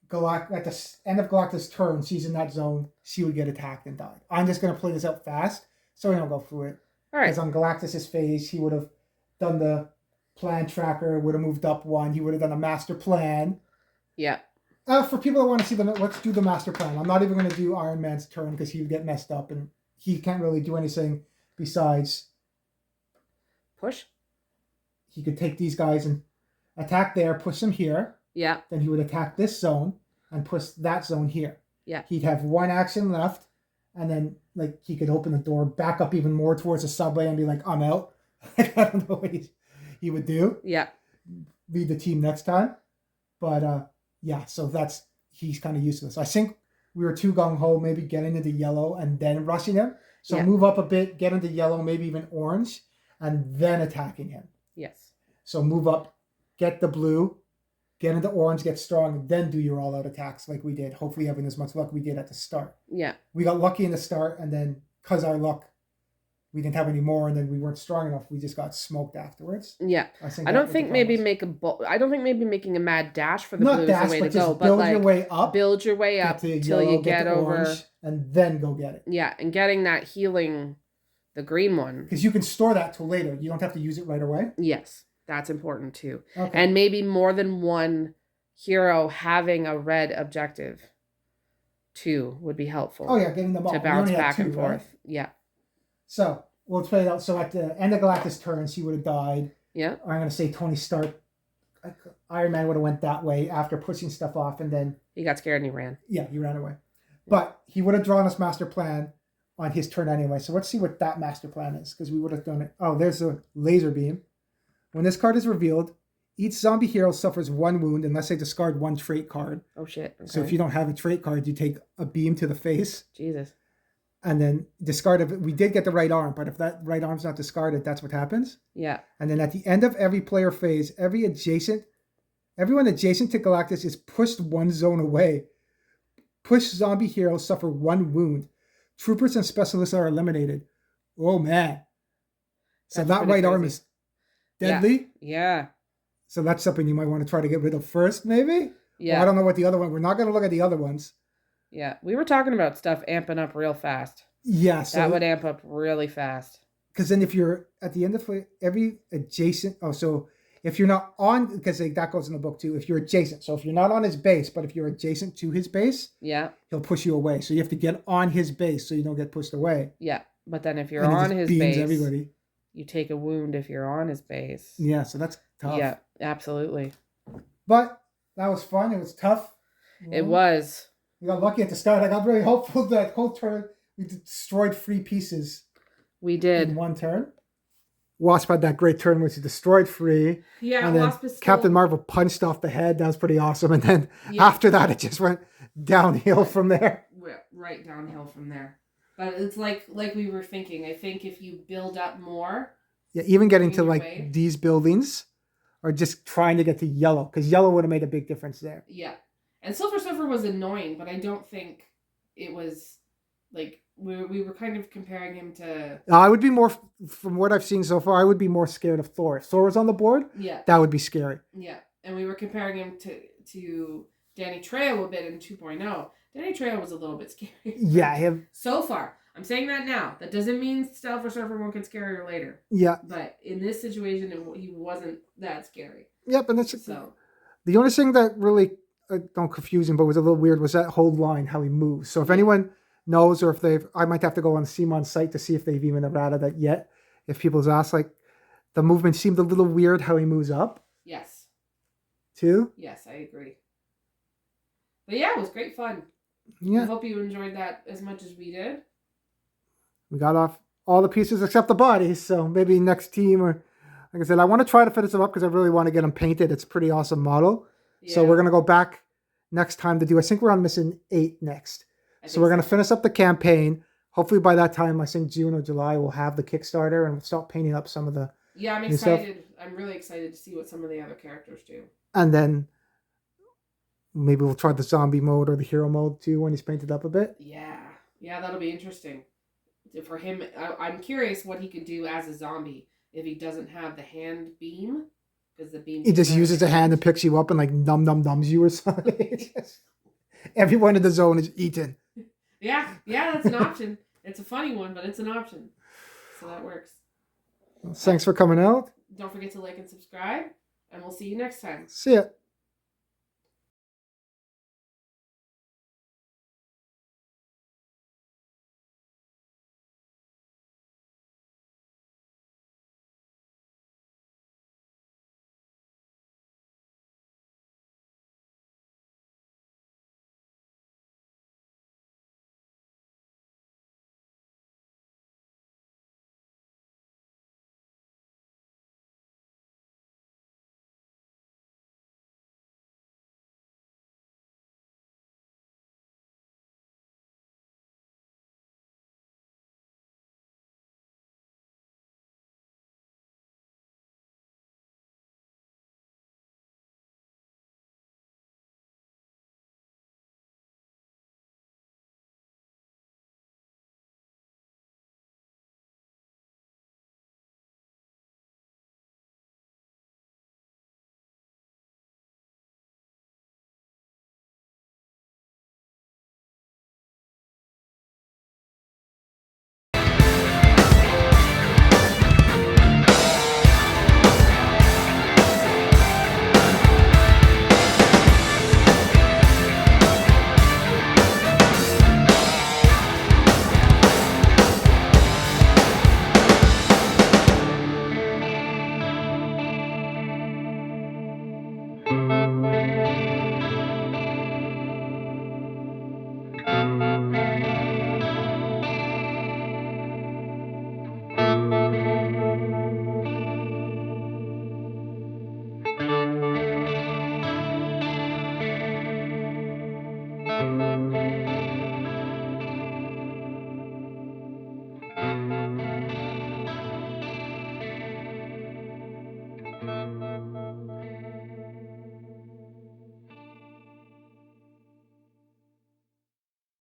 Galactus' turn, she's in that zone. She would get attacked and die. I'm just going to play this out fast, so we don't go through it. All right. Because on Galactus' phase, he would have done the plan tracker, would have moved up 1. He would have done a master plan. Yeah. For people that want to see let's do the master plan. I'm not even going to do Iron Man's turn because he would get messed up and he can't really do anything besides push. He could take these guys and attack there, push them here. Yeah. Then he would attack this zone and push that zone here. Yeah. He'd have 1 action left, and then he could open the door, back up even more towards the subway, and be like, "I'm out." I don't know what he would do. Yeah. Lead the team next time, but yeah. So he's kind of useless. I think we were too gung ho, maybe getting into yellow and then rushing him. So move up a bit, get into yellow, maybe even orange, and then attacking him. Yes. So move up, get the blue. Get into orange, get strong, then do your all-out attacks like we did. Hopefully having as much luck we did at the start. Yeah. We got lucky in the start, and then because our luck, we didn't have any more, and then we weren't strong enough. We just got smoked afterwards. Yeah. I don't think maybe making a mad dash for the blue is the way to go. But build your way up. Build your way up till you get over. Orange, and then go get it. Yeah, and getting that healing, the green one. Because you can store that till later. You don't have to use it right away. Yes. That's important too. Okay. And maybe more than one hero having a red objective too would be helpful. Oh yeah, getting them all. To bounce back 2, and forth. Right? Yeah. So we'll play it out. So at the end of Galactus' turn, she would have died. Yeah. Or I'm going to say Tony Stark. Iron Man would have went that way after pushing stuff off, and then he got scared and he ran. Yeah, he ran away. But he would have drawn his master plan. on his turn anyway. So let's see what that master plan is, because we would have done it. Oh, there's a laser beam. When this card is revealed, each zombie hero suffers 1 wound unless they discard 1 trait card. Oh, shit. Okay. So if you don't have a trait card, you take a beam to the face. Jesus. And then discard it. We did get the right arm, but if that right arm's not discarded, that's what happens. Yeah. And then at the end of every player phase, everyone adjacent to Galactus is pushed 1 zone away. Push zombie heroes suffer 1 wound. Troopers and specialists are eliminated. Oh, man. So That's that right crazy. arm is deadly. Yeah. So that's something you might want to try to get rid of first, maybe? Yeah. Well, I don't know what the other one... We're not going to look at the other ones. Yeah. We were talking about stuff amping up real fast. Yeah. So that would amp up really fast. Because then if you're at the end of every adjacent... Oh, so if you're not on... Because that goes in the book too. If you're adjacent. So if you're not on his base, but if you're adjacent to his base... Yeah. He'll push you away. So you have to get on his base so you don't get pushed away. Yeah. But then if you're on his base... everybody. You take a wound if you're on his base. Yeah, so that's tough. Yeah, absolutely. But that was fun. It was tough. It was. We got lucky at the start. I got very hopeful that whole turn we destroyed 3 pieces. We did. In 1 turn. Wasp had that great turn which he destroyed 3. Yeah, and then Wasp is still... Captain Marvel punched off the head. That was pretty awesome. And then after that, it just went downhill from there. Right downhill from there. But it's like we were thinking. I think if you build up more. Yeah, even getting to like these buildings or just trying to get to yellow, because yellow would have made a big difference there. Yeah. And Silver was annoying, but I don't think it was like we were kind of comparing him to... I would be more, from what I've seen so far, I would be more scared of Thor. If Thor was on the board, that would be scary. Yeah. And we were comparing him to Danny Trejo a bit in 2.0. Danny Trejo was a little bit scary. Yeah. So far. I'm saying that now. That doesn't mean Silver Surfer won't get scarier later. Yeah. But in this situation, he wasn't that scary. Yep, and that's... So. The only thing that really, don't confuse him, but was a little weird was that whole line, how he moves. So if anyone knows, or if I might have to go on Cmon site to see if they've even errata that yet. If people's asked, like, the movement seemed a little weird how he moves up. Yes. Too? Yes, I agree. But yeah, it was great fun. Yeah. I hope you enjoyed that as much as we did. We got off all the pieces except the bodies, so maybe next team, or like I said, I want to try to finish them up because I really want to get them painted. It's a pretty awesome model. Yeah. So we're going to go back next time to do, I think we're on mission 8 next. So we're going to finish up the campaign. Hopefully by that time, I think June or July, we'll have the Kickstarter and we'll start painting up some of the I'm excited. I'm really excited to see what some of the other characters do. And then maybe we'll try the zombie mode or the hero mode too when he's painted up a bit. Yeah. Yeah, that'll be interesting. For him, I'm curious what he could do as a zombie if he doesn't have the hand beam. Because the beam... He just uses a hand and picks you up and like nums you or something. Everyone in the zone is eaten. Yeah, that's an option. It's a funny one, but it's an option. So that works. Well, thanks for coming out. Don't forget to like and subscribe, and we'll see you next time. See ya.